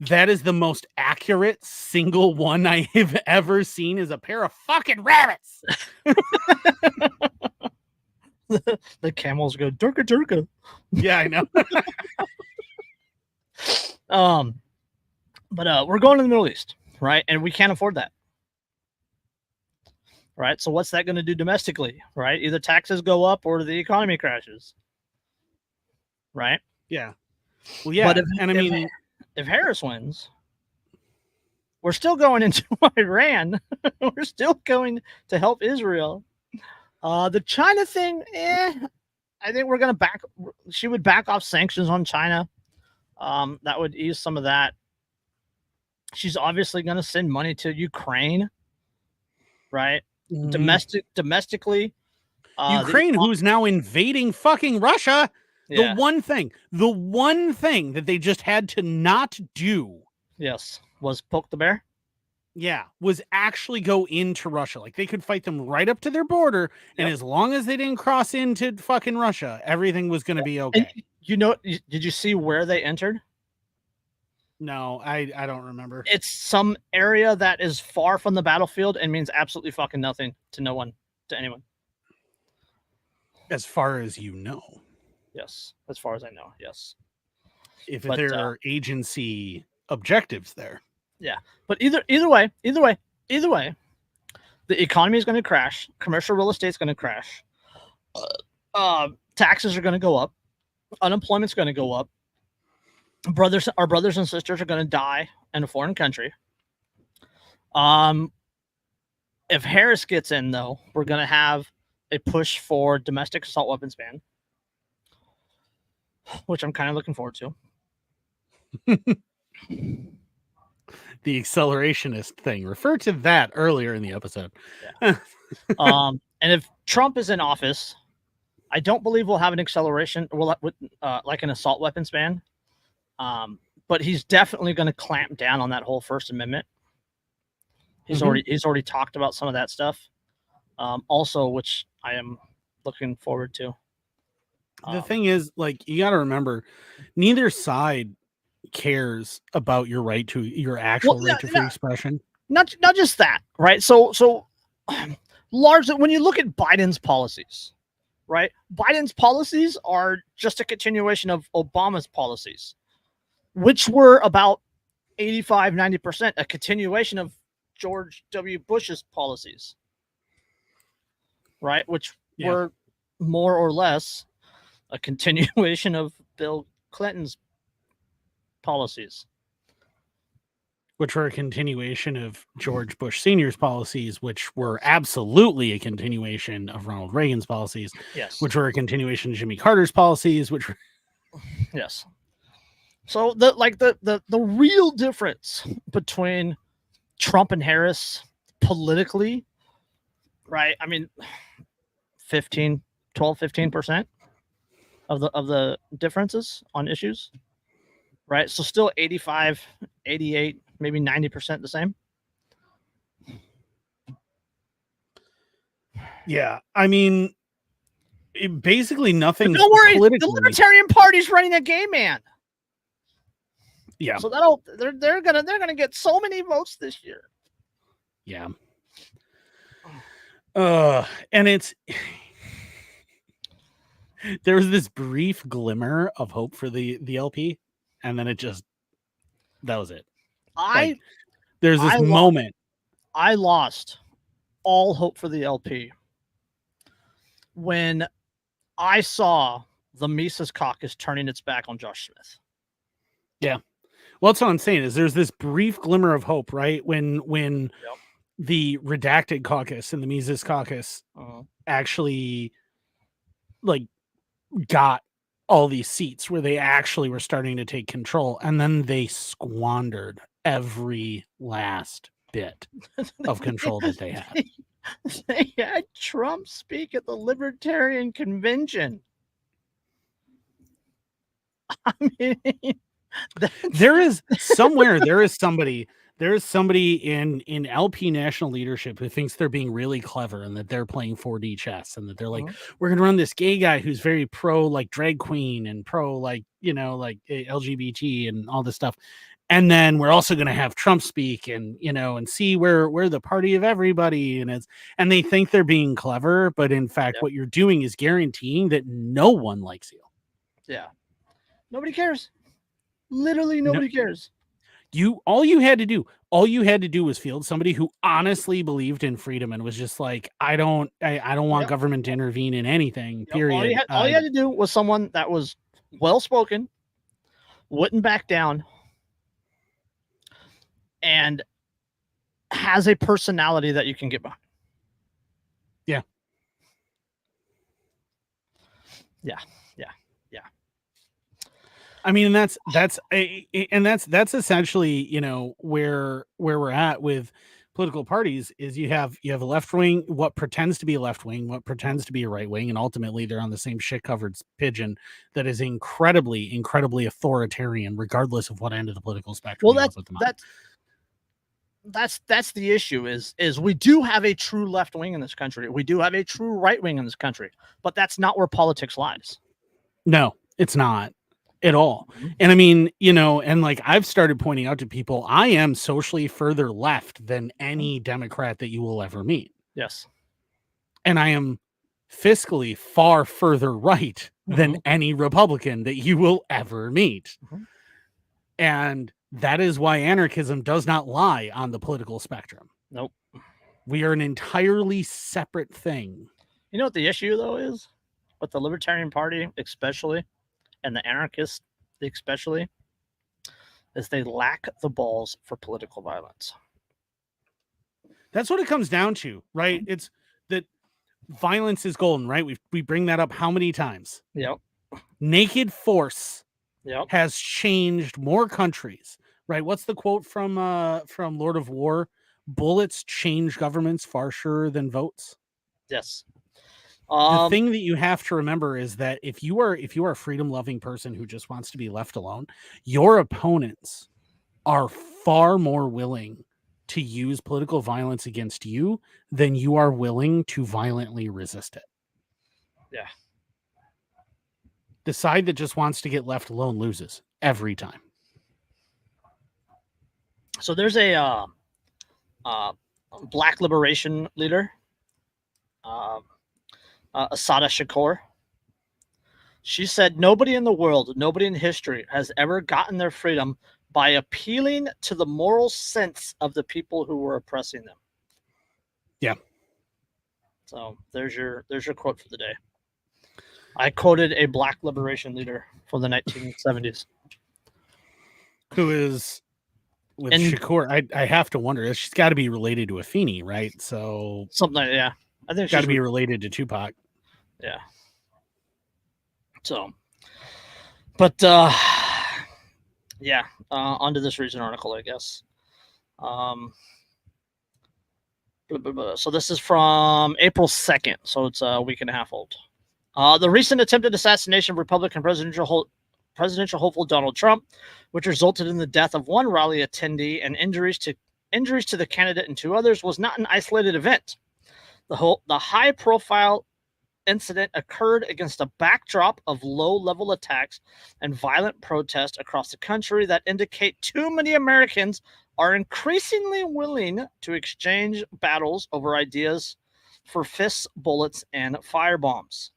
that is the most accurate single one I have ever seen, is a pair of fucking rabbits. The camels go durka durka. Yeah, I know. But we're going to the Middle East, right? And we can't afford that. Right? So what's that going to do domestically, right? Either taxes go up or the economy crashes. Right? Yeah. Well, yeah. But if Harris wins, we're still going into Iran. We're still going to help Israel. The China thing, I think we're going to she would back off sanctions on China. That would ease some of that. She's obviously going to send money to Ukraine, right? Mm-hmm. Domestically. Ukraine, who's now invading fucking Russia. Yeah. The one thing that they just had to not do. Yes. Was poke the bear. Yeah. Was actually go into Russia. Like, they could fight them right up to their border. And as long as they didn't cross into fucking Russia, everything was going to be okay. And did you see where they entered? No, I don't remember. It's some area that is far from the battlefield and means absolutely fucking nothing to anyone. As far as you know. Yes, as far as I know, yes. But there are agency objectives there. Yeah, but either way, the economy is going to crash. Commercial real estate is going to crash. Taxes are going to go up. Unemployment's going to go up. Our brothers and sisters are going to die in a foreign country. If Harris gets in, though, we're going to have a push for domestic assault weapons ban, which I'm kind of looking forward to. The accelerationist thing. Refer to that earlier in the episode. Yeah. And if Trump is in office, I don't believe we'll have an acceleration, like an assault weapons ban. But he's definitely going to clamp down on that whole First Amendment. He's already talked about some of that stuff. Also, which I am looking forward to. The thing is, like, you got to remember, neither side cares about your right to your actual right to free expression. Not just that, right? So largely, when you look at Biden's policies, right? Biden's policies are just a continuation of Obama's policies, which were about 85-90% a continuation of George W. Bush's policies, right? Which were more or less a continuation of Bill Clinton's policies, which were a continuation of George Bush Sr.'s policies, which were absolutely a continuation of Ronald Reagan's policies, which were a continuation of Jimmy Carter's policies, which were... Yes. So the real difference between Trump and Harris politically, right? I mean, 12-15% of the differences on issues, right? So still 85, 88, maybe 90% the same. Yeah, I mean, basically nothing. Don't worry, the Libertarian Party's running a gay man. Yeah. So they're gonna get so many votes this year. Yeah. And it's there was this brief glimmer of hope for the LP, and then that was it. There's this moment. I lost all hope for the LP when I saw the Mises Caucus turning its back on Josh Smith. Yeah. Well, that's what I'm saying is there's this brief glimmer of hope, right? When the redacted caucus and the Mises Caucus actually got all these seats where they actually were starting to take control, and then they squandered every last bit of control that they had. They had Trump speak at the Libertarian Convention. I mean, there is somebody in LP national leadership who thinks they're being really clever and that they're playing 4D chess, and that they're like, we're gonna run this gay guy who's very pro like drag queen and pro like, you know, like LGBT and all this stuff, and then we're also gonna have Trump speak, and you know, and see where we're the party of everybody, and they think they're being clever, but in fact what you're doing is guaranteeing that no one likes you. Yeah, nobody cares. Literally nobody cares. All you had to do was field somebody who honestly believed in freedom and was just like, I don't want government to intervene in anything, period. All you had to do was someone that was well-spoken, wouldn't back down, and has a personality that you can get behind. Yeah. I mean, and that's essentially, you know, where we're at with political parties is you have a left wing, what pretends to be a left wing, what pretends to be a right wing, and ultimately they're on the same shit covered pigeon that is incredibly authoritarian, regardless of what end of the political spectrum. Well, that's the issue is we do have a true left wing in this country. We do have a true right wing in this country, but that's not where politics lies. No, it's not at all. And I mean, you know, and like I've started pointing out to people, I am socially further left than any Democrat that you will ever meet. Yes. And I am fiscally far further right than any Republican that you will ever meet. And that is why anarchism does not lie on the political spectrum. Nope. We are an entirely separate thing. You know what the issue though is with the Libertarian Party, especially, and the anarchists, especially, is they lack the balls for political violence. That's what it comes down to, right? It's that violence is golden, right? We bring that up how many times? Yep. Naked force has changed more countries, right? What's the quote from Lord of War? Bullets change governments far surer than votes. Yes. The thing that you have to remember is that if you are a freedom-loving person who just wants to be left alone, your opponents are far more willing to use political violence against you than you are willing to violently resist it. Yeah. The side that just wants to get left alone loses every time. So there's a black liberation leader, Asada Shakur. She said, nobody in the world, nobody in history has ever gotten their freedom by appealing to the moral sense of the people who were oppressing them. Yeah. So there's your quote for the day. I quoted a black liberation leader from the 1970s. Who is with Shakur? I have to wonder. She's got to be related to Afeni, right? So something like that. Yeah. I think she's got to be related to Tupac. Yeah. So, but yeah, onto this recent article, I guess. So this is from April 2nd, so it's a week and a half old. The recent attempted assassination of Republican presidential hopeful Donald Trump, which resulted in the death of one rally attendee and injuries to the candidate and two others, was not an isolated event. The high-profile incident occurred against a backdrop of low-level attacks and violent protests across the country that indicate too many Americans are increasingly willing to exchange battles over ideas for fists, bullets, and firebombs.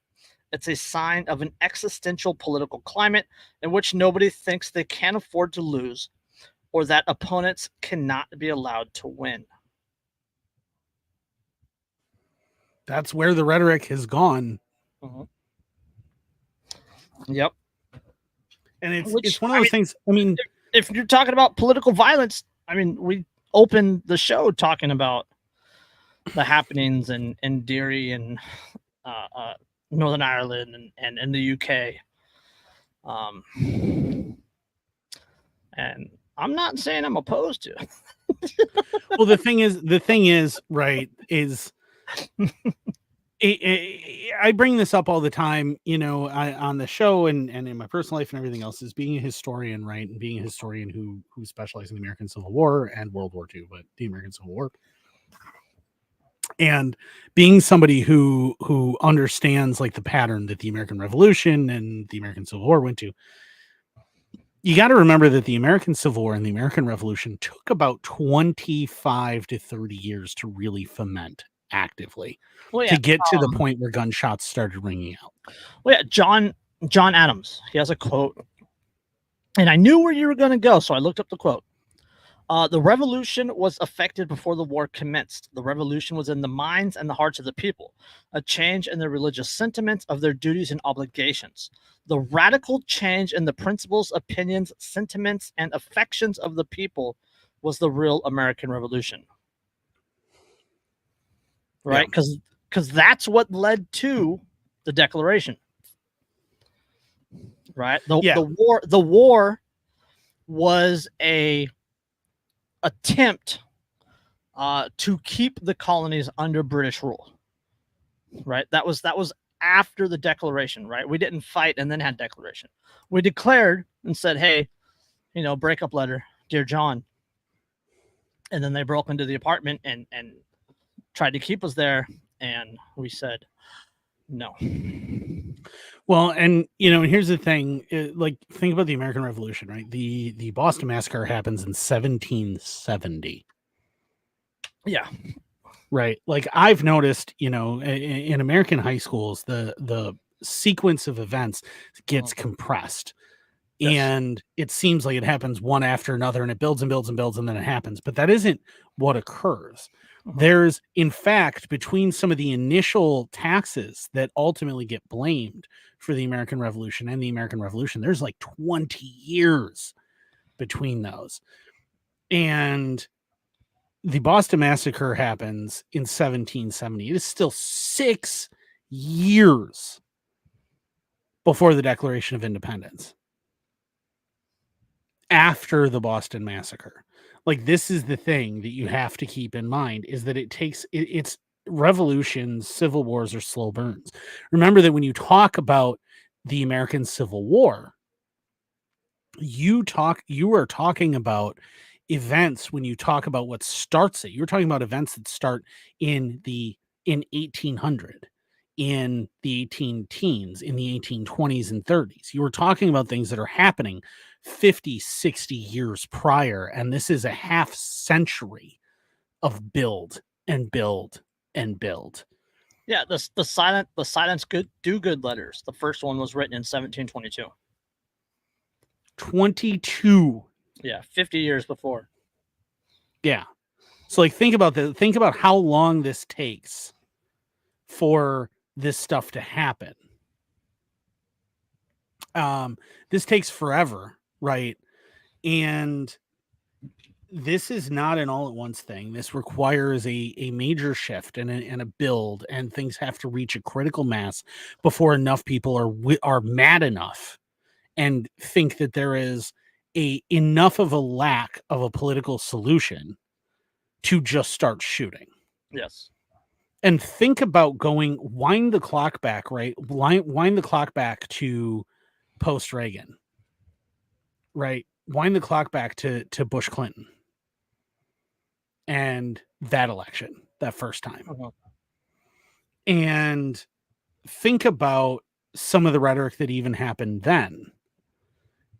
It's a sign of an existential political climate in which nobody thinks they can afford to lose or that opponents cannot be allowed to win. That's where the rhetoric has gone. Yep. And it's one of those things. I mean, if you're talking about political violence, I mean, we opened the show talking about the happenings in Derry and Northern Ireland and the UK. And I'm not saying I'm opposed to it. Well, the thing is, right, is I bring this up all the time, on the show and in my personal life and everything else, is being a historian, right? And being a historian who specializes in the American Civil War and World War II, but the American Civil War. And being somebody who understands like the pattern that the American Revolution and the American Civil War went to, you got to remember that the American Civil War and the American Revolution took about 25 to 30 years to really foment actively, to get to the point where gunshots started ringing out. Well, yeah, John Adams, he has a quote, and I knew where you were going to go, so I looked up the quote. The revolution was effected before the war commenced. The revolution was in the minds and the hearts of the people, a change in their religious sentiments of their duties and obligations. The radical change in the principles, opinions, sentiments, and affections of the people was the real American Revolution. Right? Because that's what led to the Declaration. Right? The war was a attempt to keep the colonies under British rule. Right? That was after the Declaration, right? We didn't fight and then had Declaration. We declared and said, hey, breakup letter, dear John. And then they broke into the apartment and tried to keep us there, and we said no. Well, and here's the thing, like, think about the American Revolution, right? The Boston Massacre happens in 1770. Yeah. Right. Like, I've noticed, in American high schools, the sequence of events gets compressed. Yes. And it seems like it happens one after another, and it builds and builds and builds, and then it happens. But that isn't what occurs. There's, in fact, between some of the initial taxes that ultimately get blamed for the American Revolution and the American Revolution, there's like 20 years between those. And the Boston Massacre happens in 1770. It is still 6 years before the Declaration of Independence, after the Boston Massacre. Like, this is the thing that you have to keep in mind, is that it's revolutions, civil wars are slow burns. Remember that when you talk about the American Civil War, you are talking about events. When you talk about what starts it, you're talking about events that start in 1800, in the 18 teens, in the 1820s and 30s. You were talking about things that are happening 50, 60 years prior, and this is a half century of build and build and build. Yeah, the silence do good letters. The first one was written in 1722. 22. Yeah, 50 years before. Yeah. So, like, think about how long this takes for this stuff to happen. This takes forever, right? And this is not an all-at-once thing. This requires a major shift and a build, and things have to reach a critical mass before enough people are mad enough and think that there is enough of a lack of a political solution to just start shooting. Yes. And think about wind the clock back, right? Wind the clock back to post Reagan, right? Wind the clock back to Bush Clinton and that election, that first time. And think about some of the rhetoric that even happened then.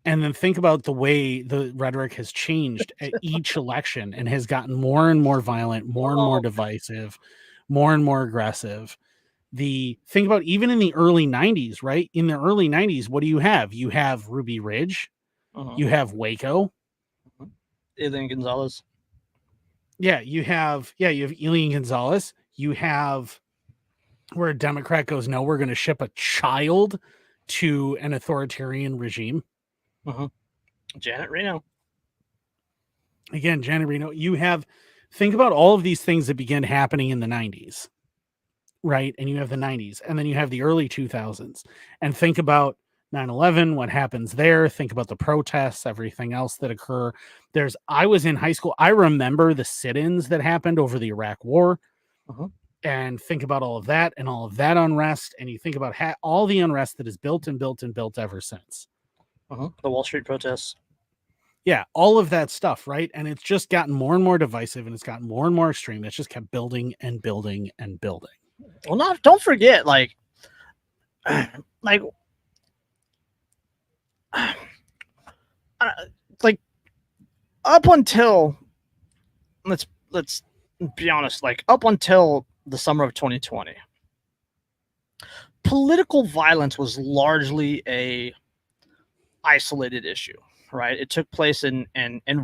And then think about the way the rhetoric has changed at each election and has gotten more and more violent, more and more divisive, more and more aggressive. Think about even in the early 90s, right? In the early 90s, what do you have? You have Ruby Ridge. You have Waco. Elian Gonzalez. Yeah, you have Elian Gonzalez. You have where a Democrat goes, no, we're going to ship a child to an authoritarian regime. Janet Reno. Again, Janet Reno. Think about all of these things that began happening in the 90s, right? And you have the 90s, and then you have the early 2000s. And think about 9/11, what happens there. Think about the protests, everything else that occur. I was in high school. I remember the sit-ins that happened over the Iraq War. And think about all of that and all of that unrest. And you think about all the unrest that is built and built and built ever since. The Wall Street protests. Yeah, all of that stuff, right? And it's just gotten more and more divisive, and it's gotten more and more extreme. It's just kept building and building and building. Well, don't forget, like up until let's be honest, like up until the summer of 2020, political violence was largely a isolated issue, right? It took place in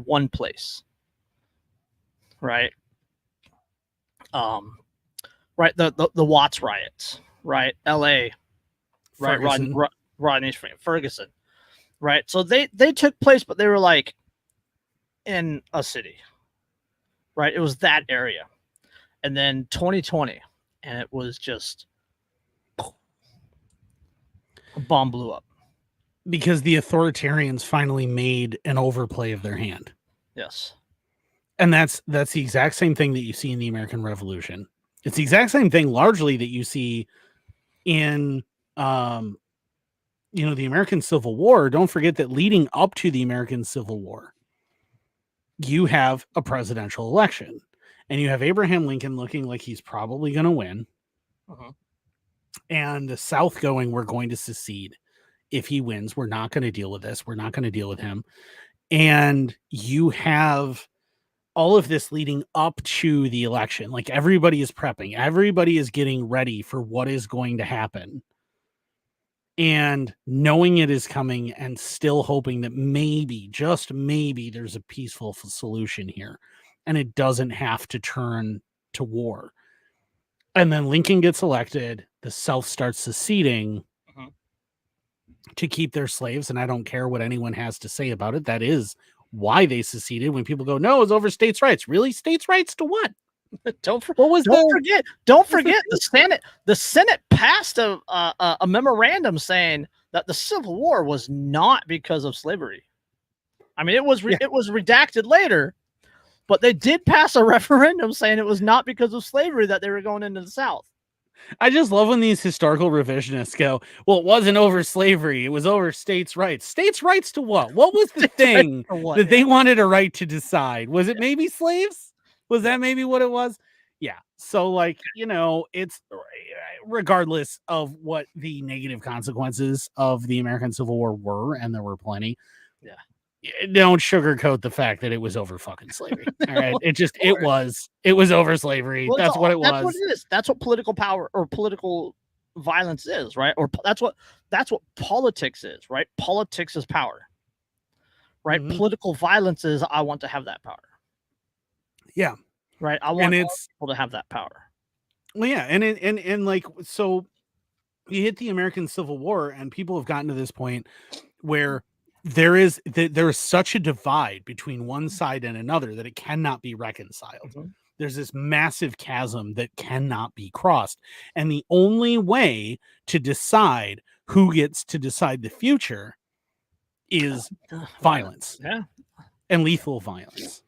one place, right? Right, the Watts riots, right? L.A., right? Rodney Ferguson, right? So they took place, but they were like in a city, right? It was that area. And then 2020, and it was just a bomb blew up. Because the authoritarians finally made an overplay of their hand. Yes. And that's the exact same thing that you see in the American Revolution. It's the exact same thing largely that you see in the American Civil War. Don't forget that leading up to the American Civil War, you have a presidential election, and you have Abraham Lincoln looking like he's probably going to win. And the South going, we're going to secede. If he wins, we're not going to deal with this. We're not going to deal with him. And you have all of this leading up to the election. Like everybody is prepping. Everybody is getting ready for what is going to happen. And knowing it is coming and still hoping that maybe, just maybe, there's a peaceful solution here. And it doesn't have to turn to war. And then Lincoln gets elected. The South starts seceding to keep their slaves. And I don't care what anyone has to say about it. That is why they seceded. When people go, no, it's over states' rights. Really? States' rights to what? Don't forget the Senate passed a memorandum saying that the Civil War was not because of slavery. I mean, it was redacted later, but they did pass a referendum saying it was not because of slavery that they were going into the South. I just love when these historical revisionists go, well, it wasn't over slavery. It was over states' rights. States' rights to what? What was the thing that they wanted a right to decide? Was it maybe slaves? Was that maybe what it was? Yeah. So, like, it's regardless of what the negative consequences of the American Civil War were, and there were plenty. Yeah. Don't sugarcoat the fact that it was over fucking slavery. All right. It was over slavery. Well, that's what it was. That's what it is. That's what political power or political violence is, right? Or that's what politics is, right? Politics is power, right? Political violence is I want to have that power. Yeah. Right. I want people to have that power. Well, yeah. And like, so you hit the American Civil War and people have gotten to this point where there is such a divide between one side and another that it cannot be reconciled. There's this massive chasm that cannot be crossed. And the only way to decide who gets to decide the future is violence. Yeah. And lethal violence.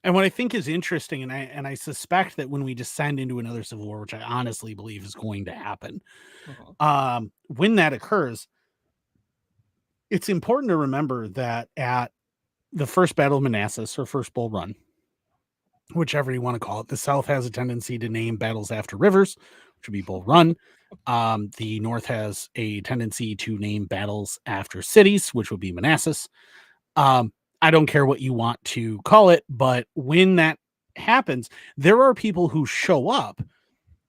And what I think is interesting, and I suspect that when we descend into another civil war, which I honestly believe is going to happen, when that occurs, it's important to remember that at the first Battle of Manassas or First Bull Run, whichever you want to call it, the South has a tendency to name battles after rivers, which would be Bull Run. The North has a tendency to name battles after cities, which would be Manassas. I don't care what you want to call it, but when that happens, there are people who show up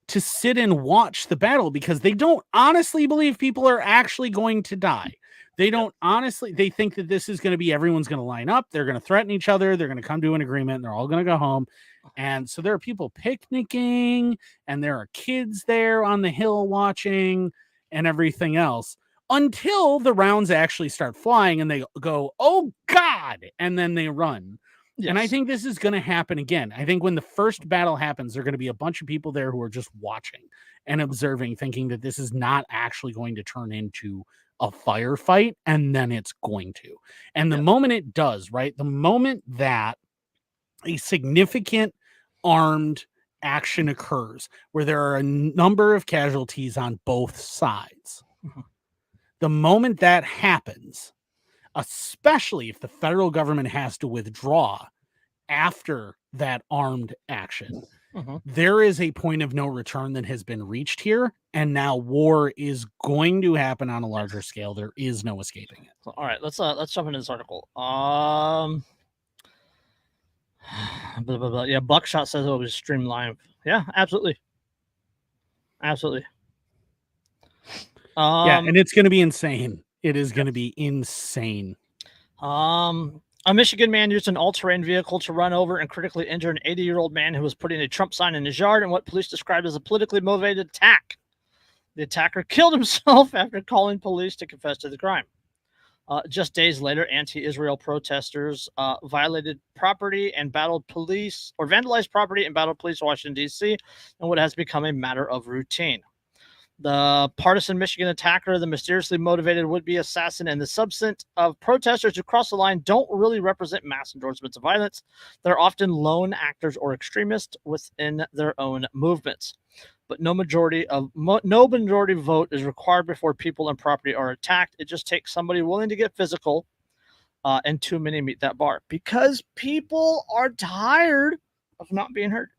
to sit and watch the battle because they don't honestly believe people are actually going to die. They think that this is going to be, everyone's going to line up. They're going to threaten each other. They're going to come to an agreement. And they're all going to go home. And so there are people picnicking and there are kids there on the hill watching and everything else until the rounds actually start flying and they go, oh God. And then they run. Yes. And I think this is going to happen again. I think when the first battle happens, there are going to be a bunch of people there who are just watching and observing, thinking that this is not actually going to turn into a firefight, and then it's going to. And the moment it does, right, the moment that a significant armed action occurs where there are a number of casualties on both sides, the moment that happens, especially if the federal government has to withdraw after that armed action, there is a point of no return that has been reached here, and now war is going to happen on a larger scale. There is no escaping it. All right, let's jump into this article. Blah, blah, blah. Yeah, Buckshot says it was streamed live. Yeah, absolutely. Yeah, and it's going to be insane. It is going to be insane. A Michigan man used an all-terrain vehicle to run over and critically injure an 80-year-old man who was putting a Trump sign in his yard in what police described as a politically motivated attack. The attacker killed himself after calling police to confess to the crime. Just days later, anti-Israel protesters violated property and battled police, or vandalized property and battled police in Washington, D.C., in what has become a matter of routine. The partisan Michigan attacker, the mysteriously motivated would-be assassin, and the subset of protesters who cross the line don't really represent mass endorsements of violence. They're often lone actors or extremists within their own movements. But no majority vote is required before people and property are attacked. It just takes somebody willing to get physical, and too many meet that bar because people are tired of not being heard.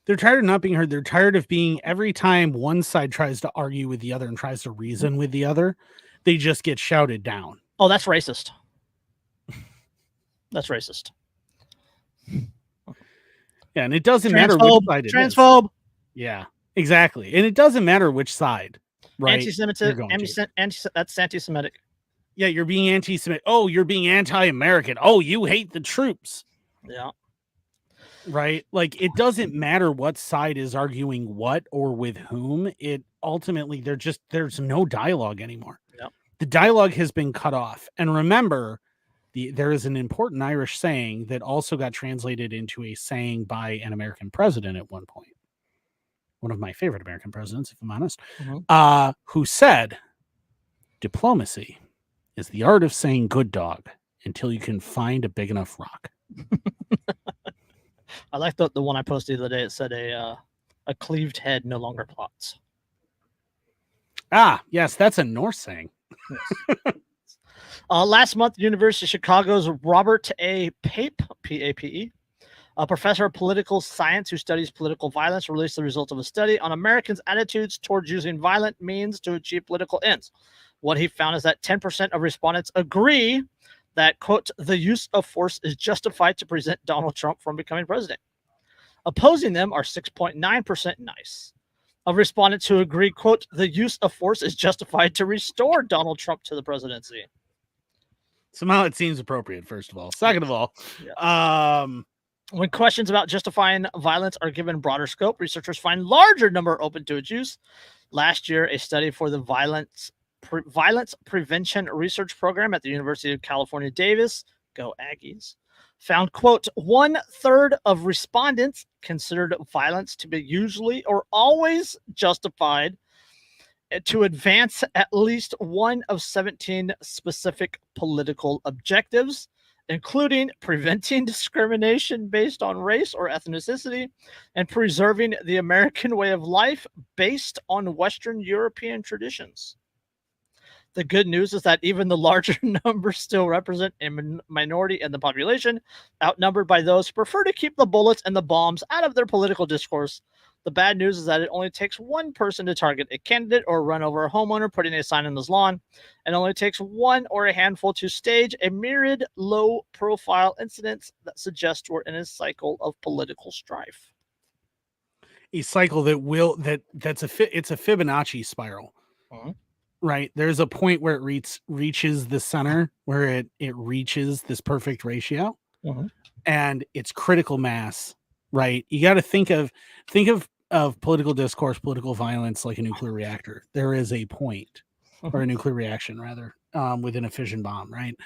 They're tired of not being heard. They're tired of being, every time one side tries to argue with the other and tries to reason with the other, they just get shouted down. Oh, that's racist. That's racist. Yeah, and it doesn't matter which side it is. Transphobe. Yeah, exactly. And it doesn't matter which side, right? Anti-Semitic. That's anti-Semitic. Yeah, you're being anti-Semitic. Oh, you're being anti-American. Oh, you hate the troops. Yeah. Right? Like, it doesn't matter what side is arguing what or with whom. It ultimately, there's no dialogue anymore. Yep. The dialogue has been cut off. And remember, there is an important Irish saying that also got translated into a saying by an American president at one point. One of my favorite American presidents, if I'm honest, who said, diplomacy is the art of saying good dog until you can find a big enough rock. I like the one I posted the other day. It said a cleaved head no longer plots. Ah, yes, that's a Norse saying. Yes. Last month, University of Chicago's Robert A. Pape, P-A-P-E, a professor of political science who studies political violence, released the results of a study on Americans' attitudes towards using violent means to achieve political ends. What he found is that 10% of respondents agree that, quote, the use of force is justified to prevent Donald Trump from becoming president. Opposing them are 6.9% nice. Of respondents who agree, quote, the use of force is justified to restore Donald Trump to the presidency. Somehow it seems appropriate, first of all. Second of all, when questions about justifying violence are given broader scope, researchers find larger number open to its use. Last year, a study for the Violence Prevention Research Program at the University of California, Davis, go Aggies, found, quote, 1/3 of respondents considered violence to be usually or always justified to advance at least one of 17 specific political objectives, including preventing discrimination based on race or ethnicity and preserving the American way of life based on Western European traditions. The good news is that even the larger numbers still represent a minority in the population, outnumbered by those who prefer to keep the bullets and the bombs out of their political discourse. The bad news is that it only takes one person to target a candidate or run over a homeowner putting a sign on his lawn. It only takes one or a handful to stage a myriad low-profile incidents that suggest we're in a cycle of political strife. A cycle it's a Fibonacci spiral. Right. There's a point where it reaches the center, where it reaches this perfect ratio, and it's critical mass. Right. You got to think of political discourse, political violence like a nuclear reactor. There is a point, or a nuclear reaction rather, within a fission bomb. Right.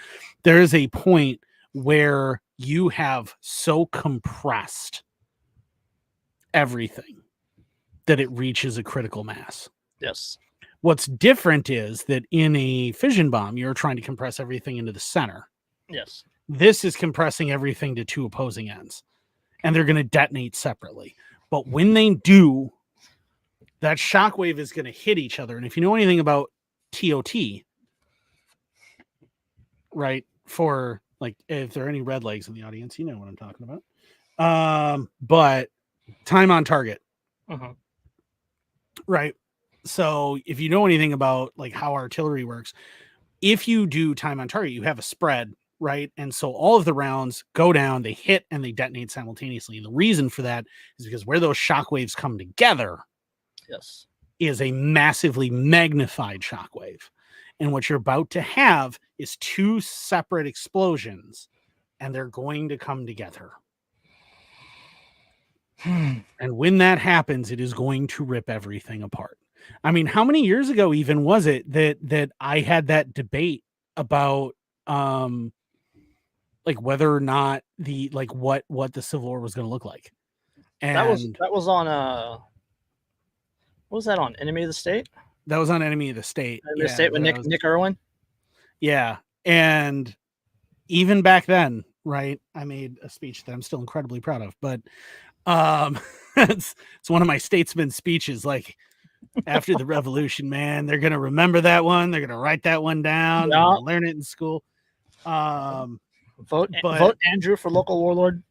There is a point where you have so compressed everything that it reaches a critical mass. Yes. What's different is that in a fission bomb, you're trying to compress everything into the center. Yes. This is compressing everything to two opposing ends, and they're going to detonate separately. But when they do, that shockwave is going to hit each other. And if you know anything about TOT, right, for like, if there are any red legs in the audience, you know what I'm talking about. But time on target, right? So if you know anything about like how artillery works, if you do time on target, you have a spread, right? And so all of the rounds go down, they hit, and they detonate simultaneously. And the reason for that is because where those shockwaves come together, yes, is a massively magnified shockwave. And what you're about to have is two separate explosions, and they're going to come together. And when that happens, it is going to rip everything apart. I mean, how many years ago even was it that I had that debate about like whether or not the like what the Civil War was going to look like? And that was on what was that on? Enemy of the State? That was on Enemy of the State. Enemy of the State with Nick Irwin. Yeah, and even back then, right? I made a speech that I'm still incredibly proud of, but it's one of my statesman speeches. Like after the revolution, man, they're gonna remember that one. They're gonna write that one down. Yeah. They're gonna learn it in school. Vote Andrew for local warlord.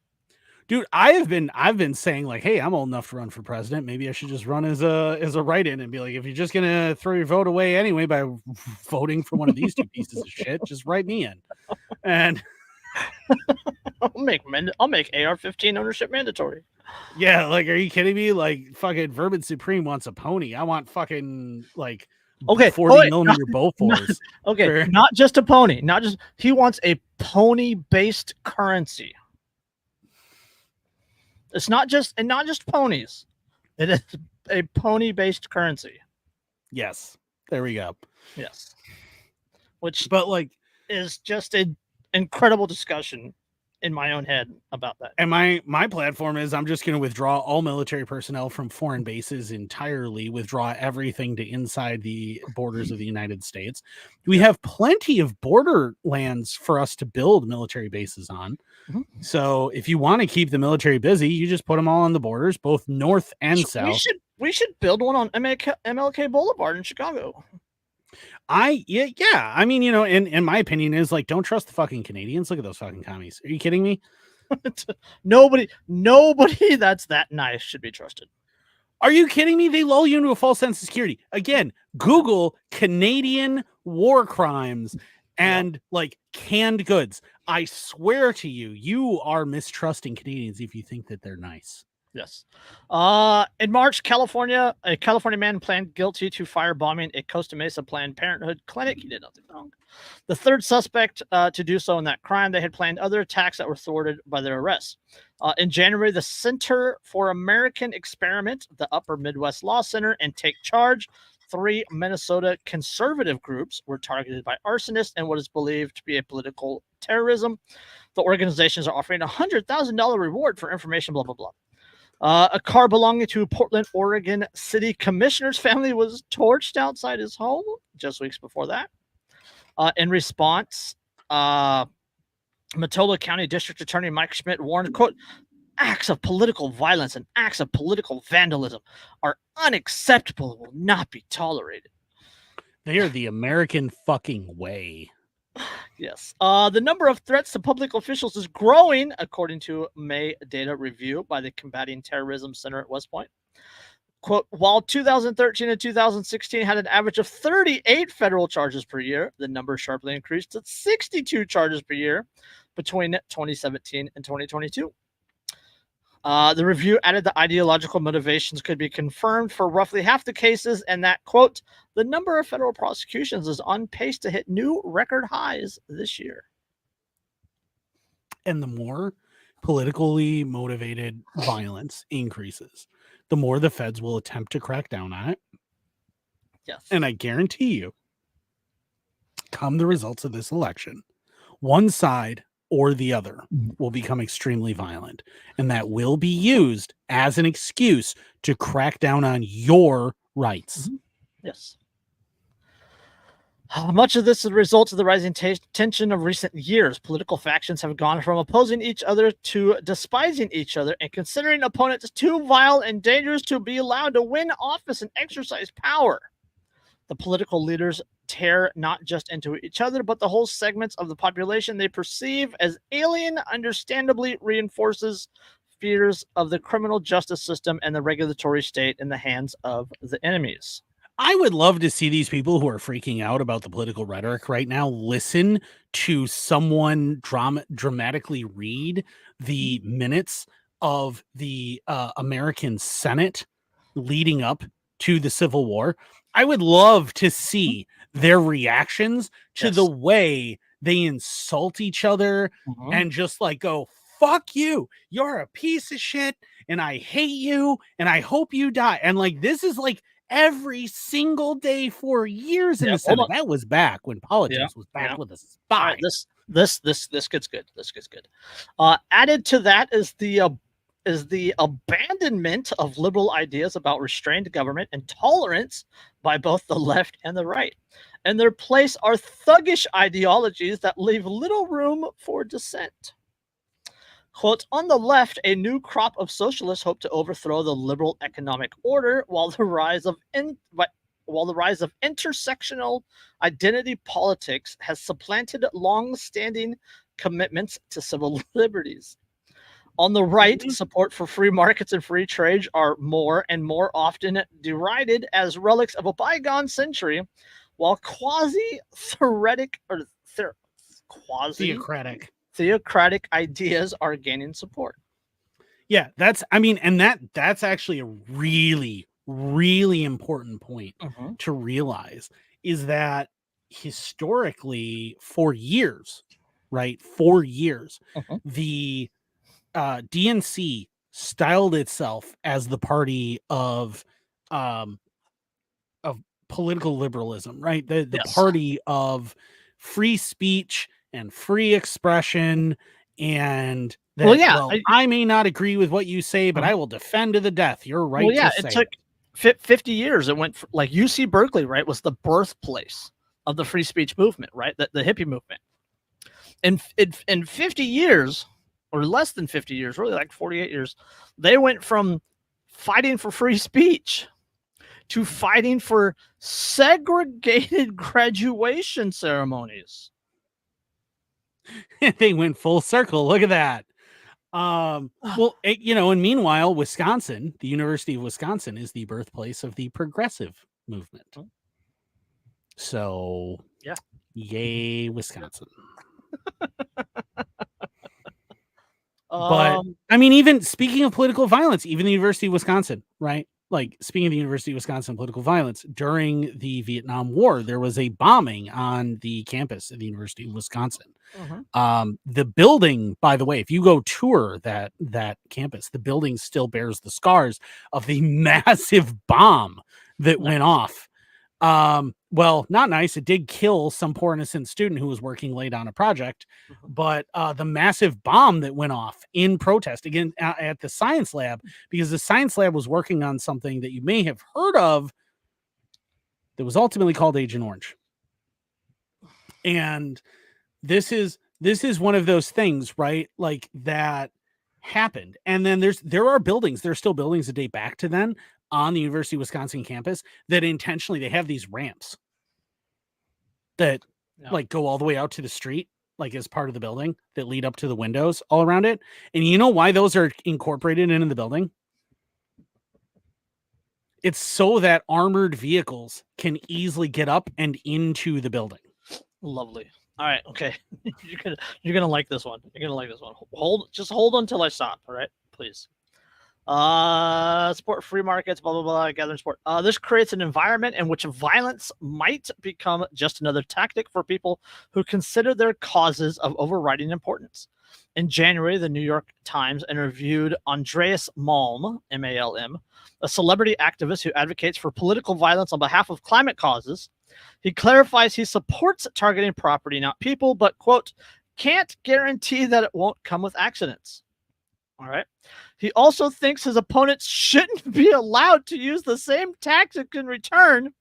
Dude, I've been saying like, hey, I'm old enough to run for president. Maybe I should just run as a write-in and be like, if you're just gonna throw your vote away anyway by voting for one of these two pieces of shit, just write me in. And I'll make AR-15 ownership mandatory. Yeah, like, are you kidding me? Like, fucking Vermin Supreme wants a pony. I want fucking like 40 millimeter Bofors. Okay, not just a pony. Not just he wants a pony-based currency. It's not just ponies. It is a pony-based currency. Yes, there we go. Yes, which is just an incredible discussion in my own head about that. And my platform is I'm just going to withdraw all military personnel from foreign bases entirely, withdraw everything to inside the borders of the United States. We have plenty of border lands for us to build military bases on. Mm-hmm. So if you want to keep the military busy, you just put them all on the borders, both north and south. We should build one on MLK Boulevard in Chicago. Yeah. I mean, in my opinion is like, don't trust the fucking Canadians. Look at those fucking commies. Are you kidding me? Nobody that's that nice should be trusted. Are you kidding me? They lull you into a false sense of security. Again, Google Canadian war crimes and like canned goods. I swear to you, you are mistrusting Canadians if you think that they're nice. Yes. In March, a California man pled guilty to firebombing a Costa Mesa Planned Parenthood clinic. He did nothing wrong. The third suspect to do so in that crime. They had planned other attacks that were thwarted by their arrest. In January, the Center for American Experiment, the Upper Midwest Law Center, and Take Charge, 3 Minnesota conservative groups were targeted by arsonists and what is believed to be a political terrorism. The organizations are offering a $100,000 reward for information, blah, blah, blah. A car belonging to Portland, Oregon City Commissioner's family was torched outside his home just weeks before that. In response, Matola County District Attorney Mike Schmidt warned, quote, acts of political violence and acts of political vandalism are unacceptable and will not be tolerated. They are the American fucking way. Yes. The number of threats to public officials is growing, according to May data review by the Combating Terrorism Center at West Point. Quote, while 2013 and 2016 had an average of 38 federal charges per year, the number sharply increased to 62 charges per year between 2017 and 2022. The review added the ideological motivations could be confirmed for roughly half the cases, and that, quote, the number of federal prosecutions is on pace to hit new record highs this year. And the more politically motivated violence increases, the more the feds will attempt to crack down on it. Yes. And I guarantee you, come the results of this election, one side or the other will become extremely violent, and that will be used as an excuse to crack down on your rights. Yes. Much of this is a result of the rising tension of recent years. Political factions have gone from opposing each other to despising each other and considering opponents too vile and dangerous to be allowed to win office and exercise power. The political leaders tear not just into each other, but the whole segments of the population they perceive as alien, understandably reinforces fears of the criminal justice system and the regulatory state in the hands of the enemies. I would love to see these people who are freaking out about the political rhetoric right now listen to someone dramatically read the minutes of the American Senate leading up to the Civil War. I would love to see their reactions to the way they insult each other and just like go, fuck you, you're a piece of shit, and I hate you, and I hope you die. And like, this is like every single day for years in the Senate. That was back when politics was back with a spy. Right, this gets good. This gets good. Added to that is the abandonment of liberal ideas about restrained government and tolerance by both the left and the right. In their place are thuggish ideologies that leave little room for dissent. Quote, on the left, a new crop of socialists hope to overthrow the liberal economic order while the rise of intersectional identity politics has supplanted long-standing commitments to civil liberties. On the right, support for free markets and free trade are more and more often derided as relics of a bygone century, while quasi-theocratic ideas are gaining support. Yeah, that's actually a really, really important point to realize, is that historically for years, the DNC styled itself as the party of political liberalism, right? The party of free speech and free expression, and that, I may not agree with what you say, but I will defend to the death your right to say. It took 50 years. It went like UC Berkeley, right, was the birthplace of the free speech movement, right? The hippie movement. And in 50 years, or less than 50 years, really like 48 years, they went from fighting for free speech to fighting for segregated graduation ceremonies. They went full circle. Look at that. And meanwhile, Wisconsin, the University of Wisconsin, is the birthplace of the progressive movement. So, yay, Wisconsin. But I mean, even speaking of political violence, even the University of Wisconsin, right? Like, speaking of the University of Wisconsin political violence, during the Vietnam War, there was a bombing on the campus of the University of Wisconsin. The building, by the way, if you go tour that campus, the building still bears the scars of the massive bomb that went off. Well, not nice. It did kill some poor innocent student who was working late on a project, but the massive bomb that went off in protest again at the science lab, because the science lab was working on something that you may have heard of that was ultimately called Agent Orange. And this is one of those things, right? Like, that happened. And then there are still buildings that date back to then on the University of Wisconsin campus that intentionally, they have these ramps that like go all the way out to the street, like as part of the building, that lead up to the windows all around it. And you know why those are incorporated in the building? It's so that armored vehicles can easily get up and into the building. Lovely. All right. Okay. You're gonna like this one. You're gonna like this one. Hold until I stop. All right, please. Support free markets, blah blah blah, gathering support. This creates an environment in which violence might become just another tactic for people who consider their causes of overriding importance. In January, the New York Times interviewed Andreas Malm, M-A-L-M, a celebrity activist who advocates for political violence on behalf of climate causes. He clarifies he supports targeting property, not people, but, quote, can't guarantee that it won't come with accidents. All right. He also thinks his opponents shouldn't be allowed to use the same tactic in return,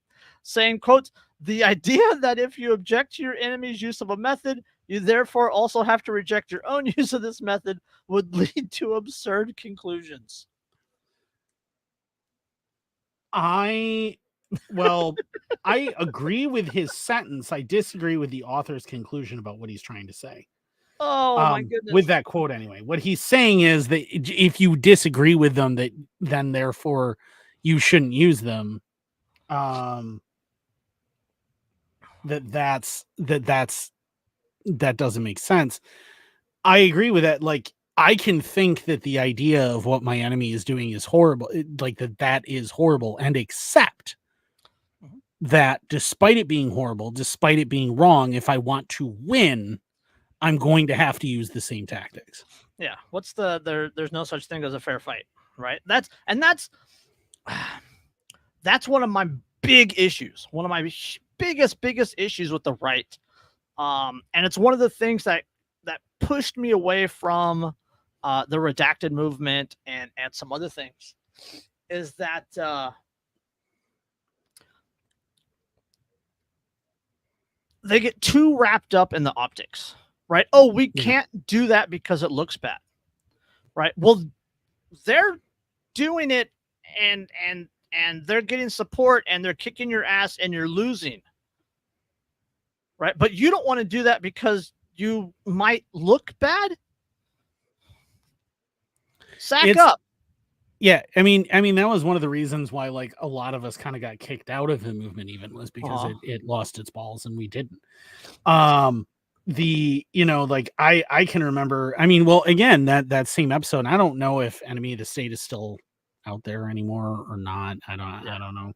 saying, quote, the idea that if you object to your enemy's use of a method, you therefore also have to reject your own use of this method would lead to absurd conclusions. Well, I agree with his sentence. I disagree with the author's conclusion about what he's trying to say. Oh my goodness. With that quote anyway. What he's saying is that if you disagree with them, that then therefore you shouldn't use them. That doesn't make sense. I agree with that. Like, I can think that the idea of what my enemy is doing is horrible, like that is horrible, and accept that despite it being horrible, despite it being wrong, if I want to win, I'm going to have to use the same tactics. Yeah. What's there's no such thing as a fair fight, right? That's one of my big issues. One of my biggest issues with the right. And it's one of the things that pushed me away from the redacted movement and some other things is that they get too wrapped up in the optics, right? Oh, we can't do that because it looks bad, right? Well, they're doing it and they're getting support and they're kicking your ass and you're losing, right? But you don't want to do that because you might look bad. Sack up. Yeah, I mean that was one of the reasons why like a lot of us kind of got kicked out of the movement, even was because it lost its balls and we didn't. Like I can remember. I mean, well, again, that same episode. I don't know if Enemy of the State is still out there anymore or not. I don't know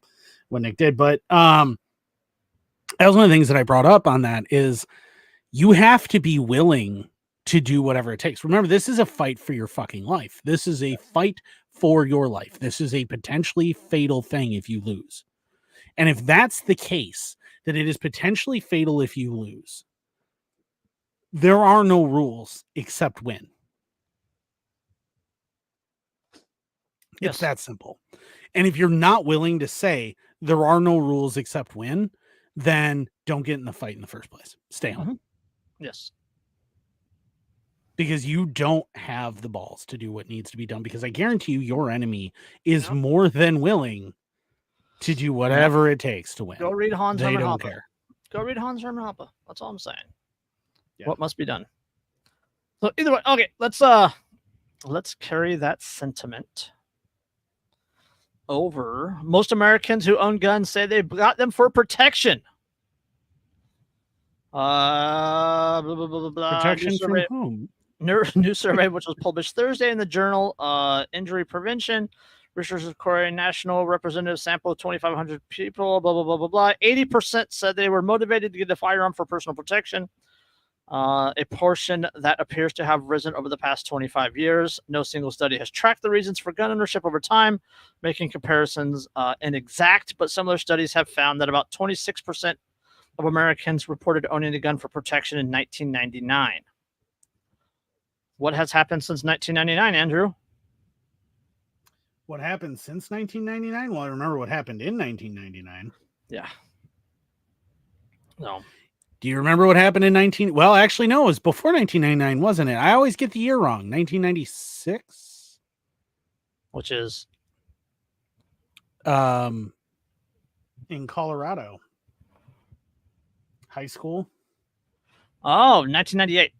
what Nick did, but that was one of the things that I brought up on that is you have to be willing to do whatever it takes. Remember, this is a fight for your fucking life. This is a fight for your life. This is a potentially fatal thing if you lose. And if that's the case, that it is potentially fatal if you lose, there are no rules except win. Yes. It's that simple. And if you're not willing to say there are no rules except win, then don't get in the fight in the first place. Stay home. Mm-hmm. Yes. Because you don't have the balls to do what needs to be done. Because I guarantee you, your enemy is more than willing to do whatever it takes to win. Go read Hans Hermann Hermann Hoppe. Hoppe. Go read Hans Hermann Hoppe. That's all I'm saying. Yeah. What must be done? So either way, okay, let's carry that sentiment over. Most Americans who own guns say they've got them for protection. Blah, blah, blah, blah. Protection from whom? New survey, which was published Thursday in the journal Injury Prevention. Researchers Korean National Representative sample of 2,500 people, blah, blah, blah, blah, blah. 80% said they were motivated to get a firearm for personal protection. A portion that appears to have risen over the past 25 years. No single study has tracked the reasons for gun ownership over time, making comparisons inexact, but similar studies have found that about 26% of Americans reported owning a gun for protection in 1999. What has happened since 1999, Andrew? What happened since 1999? Well, I remember what happened in 1999. Yeah. No. Do you remember what happened in 19? Well, actually, no, it was before 1999, wasn't it? I always get the year wrong. 1996, which is in Colorado, high school. Oh, 1998.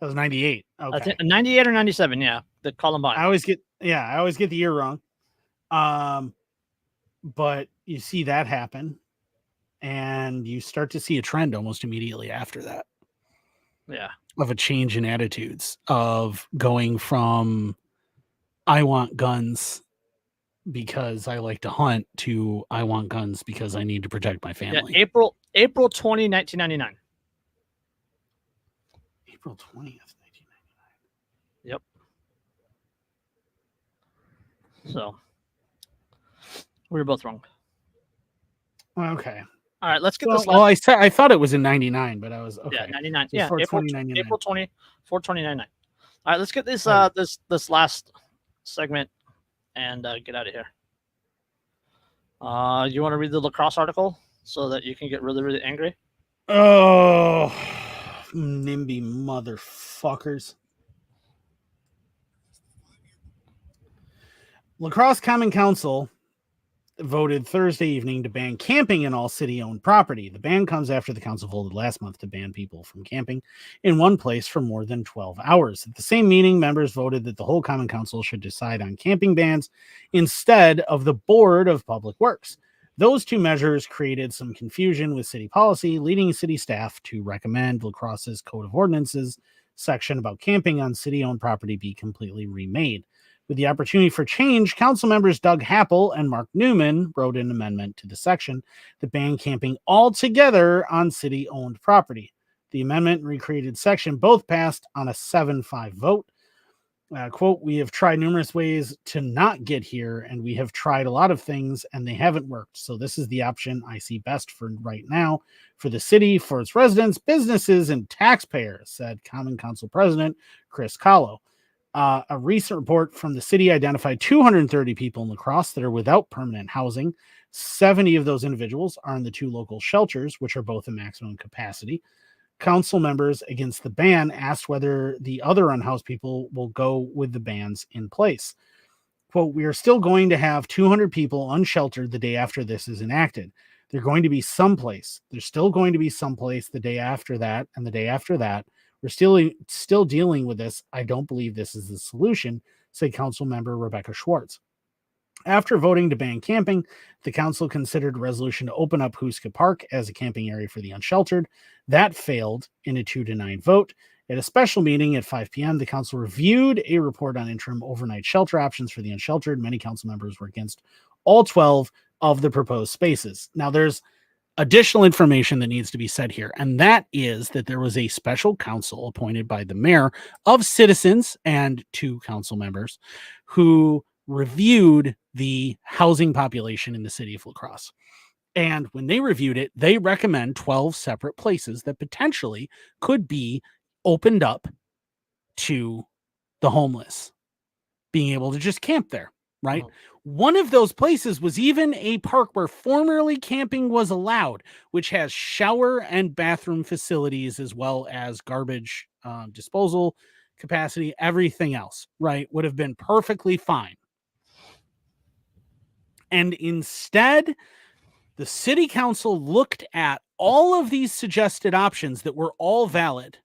That was 98. Okay. I think 98 or 97. Yeah, the Columbine. I always get the year wrong. But you see that happen. And you start to see a trend almost immediately after that. Yeah. Of a change in attitudes of going from I want guns because I like to hunt to I want guns because I need to protect my family. Yeah, April 20, 1999. April 20th, 1999. Yep. So we were both wrong. Okay. All right, let's get Well, this last. I thought it was in 99, but I was okay. Yeah, 99. So Yeah, April 4/20/99. April 20, 4/20/99. All right, let's get this Oh. this last segment and get out of here. You want to read the lacrosse article so that you can get really, really angry? Oh, NIMBY motherfuckers. Lacrosse Common Council voted Thursday evening to ban camping in all city-owned property. The ban comes after the council voted last month to ban people from camping in one place for more than 12 hours. At the same meeting, members voted that the whole Common Council should decide on camping bans instead of the Board of Public Works. Those two measures created some confusion with city policy, leading city staff to recommend La Crosse's Code of Ordinances section about camping on city-owned property be completely remade. With the opportunity for change, council members Doug Happel and Mark Newman wrote an amendment to the section that banned camping altogether on city-owned property. The amendment and recreated section both passed on a 7-5 vote. Quote, we have tried numerous ways to not get here, and we have tried a lot of things, and they haven't worked. So this is the option I see best for right now for the city, for its residents, businesses, and taxpayers, said Common Council President Chris Kahlo. A recent report from the city identified 230 people in La Crosse that are without permanent housing. 70 of those individuals are in the two local shelters, which are both at maximum capacity. Council members against the ban asked whether the other unhoused people will go with the bans in place. Quote, we are still going to have 200 people unsheltered the day after this is enacted. They're going to be someplace. There's still going to be someplace the day after that and the day after that. We're still dealing with this. I don't believe this is the solution, said Council Member Rebecca Schwartz. After voting to ban camping, the council considered a resolution to open up Huska Park as a camping area for the unsheltered. That failed in a 2-9 vote. At a special meeting at 5 p.m., the council reviewed a report on interim overnight shelter options for the unsheltered. Many council members were against all 12 of the proposed spaces. Now, there's additional information that needs to be said here, and that is that there was a special council appointed by the mayor of citizens and 2 council members who reviewed the housing population in the city of La Crosse. And when they reviewed it, they recommend 12 separate places that potentially could be opened up to the homeless being able to just camp there, right? Mhm. One of those places was even a park where formerly camping was allowed, which has shower and bathroom facilities as well as garbage disposal capacity. Everything else, right, would have been perfectly fine. And instead, the city council looked at all of these suggested options that were all valid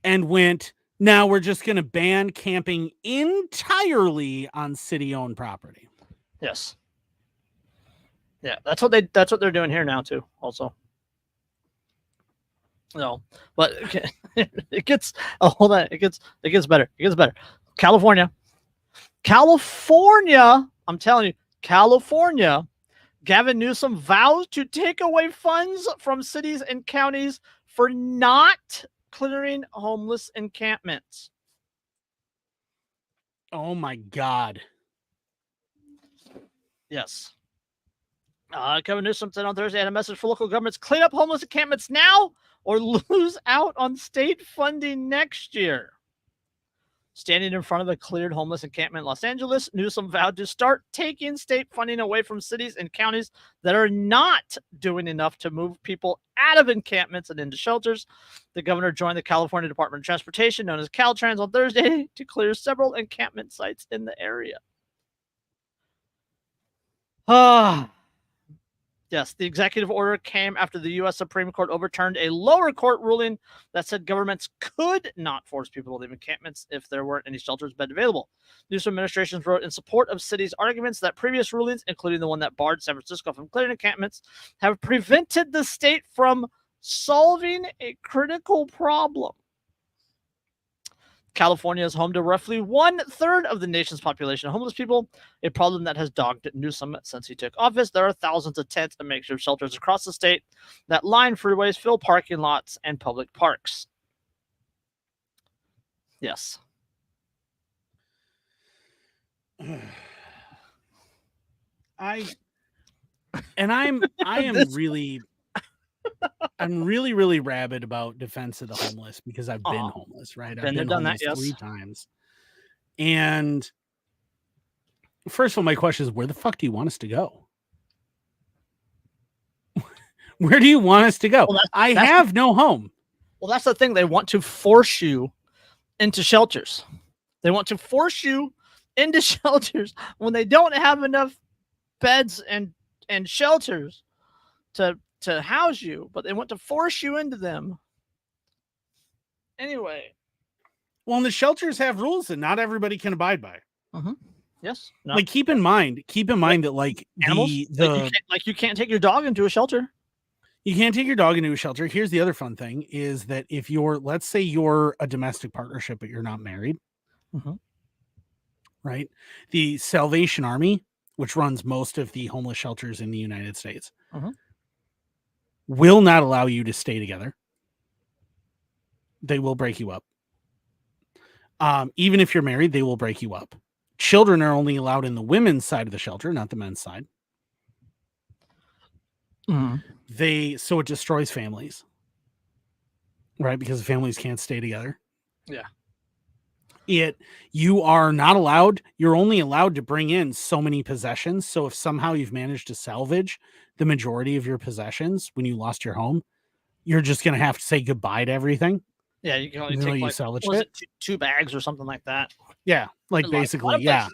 and went, now we're just going to ban camping entirely on city-owned property. Yes. Yeah, that's what they're doing here now too. Also, no, but it gets. Oh, hold on. It gets better. It gets better. California. I'm telling you, California. Gavin Newsom vows to take away funds from cities and counties for not clearing homeless encampments. Oh my God. Yes. Gavin Newsom said on Thursday, had a message for local governments: clean up homeless encampments now or lose out on state funding next year. Standing in front of a cleared homeless encampment in Los Angeles, Newsom vowed to start taking state funding away from cities and counties that are not doing enough to move people out of encampments and into shelters. The governor joined the California Department of Transportation, known as Caltrans, on Thursday to clear several encampment sites in the area. Yes, the executive order came after the U.S. Supreme Court overturned a lower court ruling that said governments could not force people to leave encampments if there weren't any shelters bed available. Newsom administration wrote in support of cities' arguments that previous rulings, including the one that barred San Francisco from clearing encampments, have prevented the state from solving a critical problem. California is home to roughly 1/3 of the nation's population of homeless people, a problem that has dogged Newsom since he took office. There are thousands of tents and makeshift shelters across the state that line freeways, fill parking lots, and public parks. Yes. And I am This- really I'm really rabid about defense of the homeless because I've been homeless, right? I've Been there, been done that, homeless 3 yes. times. And first of all, my question is, where the fuck do you want us to go? Where do you want us to go? Well, I that's have no home. Well, that's the thing. They want to force you into shelters. They want to force you into shelters when they don't have enough beds and shelters to house you, but they want to force you into them. Anyway. Well, and the shelters have rules that not everybody can abide by. Yes. No. Like keep in mind that like animals, you can't take your dog into a shelter. You can't take your dog into a shelter. Here's the other fun thing is that if let's say you're a domestic partnership, but you're not married, right? The Salvation Army, which runs most of the homeless shelters in the United States, will not allow you to stay together. They will break you up. Even if you're married, they will break you up. Children are only allowed in the women's side of the shelter, not the men's side. So it destroys families, right? Because families can't stay together. Yeah. You are not allowed. You're only allowed to bring in so many possessions. So if somehow you've managed to salvage the majority of your possessions when you lost your home, you're just going to have to say goodbye to everything. Yeah, you can only take like salvaged it? 2 bags or something like that. Yeah, like basically, yeah.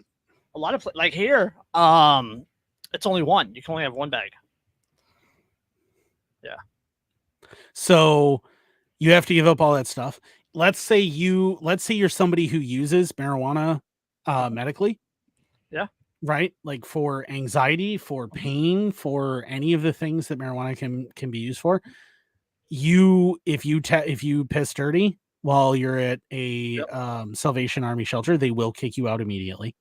A lot of like here, it's only one. You can only have 1 bag. Yeah. So you have to give up all that stuff. Let's say you're somebody who uses marijuana medically. Yeah. Right? Like for anxiety, for pain, for any of the things that marijuana can be used for. If you piss dirty while you're at a Salvation Army shelter, they will kick you out immediately.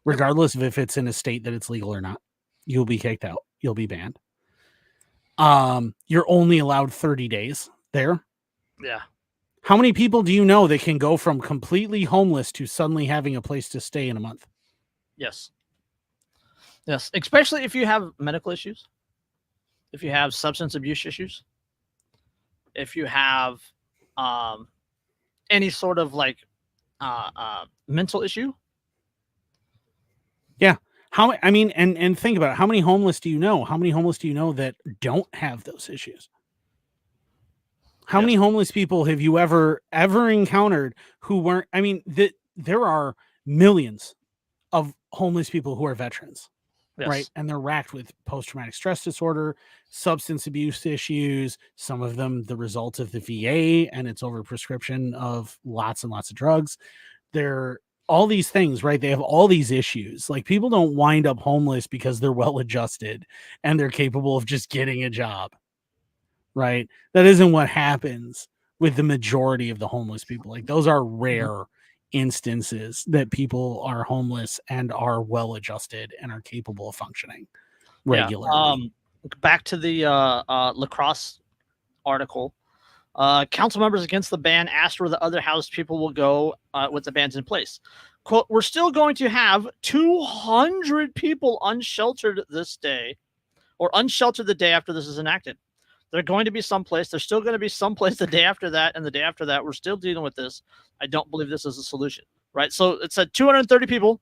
Regardless of if it's in a state that it's legal or not. You'll be kicked out. You'll be banned. You're only allowed 30 days there. Yeah. How many people do you know that can go from completely homeless to suddenly having a place to stay in a month? Yes. Yes. Especially if you have medical issues, if you have substance abuse issues, if you have any sort of like mental issue. Yeah. And think about it. How many homeless do you know? How many homeless do you know that don't have those issues? How many homeless people have you ever encountered who weren't? I mean, there are millions of homeless people who are veterans, right? And they're racked with post-traumatic stress disorder, substance abuse issues, some of them the result of the VA and its overprescription of lots and lots of drugs. They're all these things, right? They have all these issues. Like people don't wind up homeless because they're well adjusted and they're capable of just getting a job. Right? That isn't what happens with the majority of the homeless people. Like those are rare instances that people are homeless and are well adjusted and are capable of functioning regularly. Back to the lacrosse article. Council members against the ban asked where the other housed people will go with the bans in place. Quote, we're still going to have 200 people unsheltered this day or unsheltered the day after this is enacted. They're going to be someplace. There's still going to be someplace the day after that and the day after that. We're still dealing with this. I don't believe this is a solution, right? So it said 230 people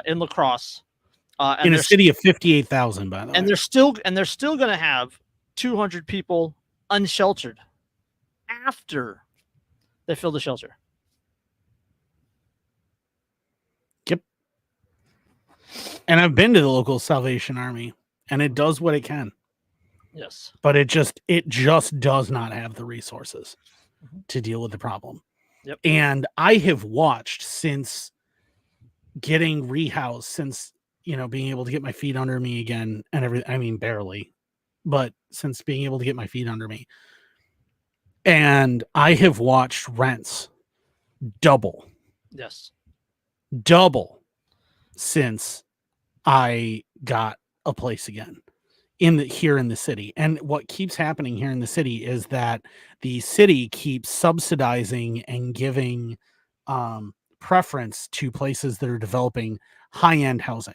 in lacrosse. In a city of 58,000, by the way. And they're still going to have 200 people unsheltered after they fill the shelter. Yep. And I've been to the local Salvation Army, and it does what it can. Yes. But it just does not have the resources to deal with the problem. Yep. And I have watched since getting rehoused, since, being able to get my feet under me again and everything. I mean, barely, but since being able to get my feet under me. And I have watched rents double. Yes. Double since I got a place again. Here in the city. And what keeps happening here in the city is that the city keeps subsidizing and giving preference to places that are developing high-end housing.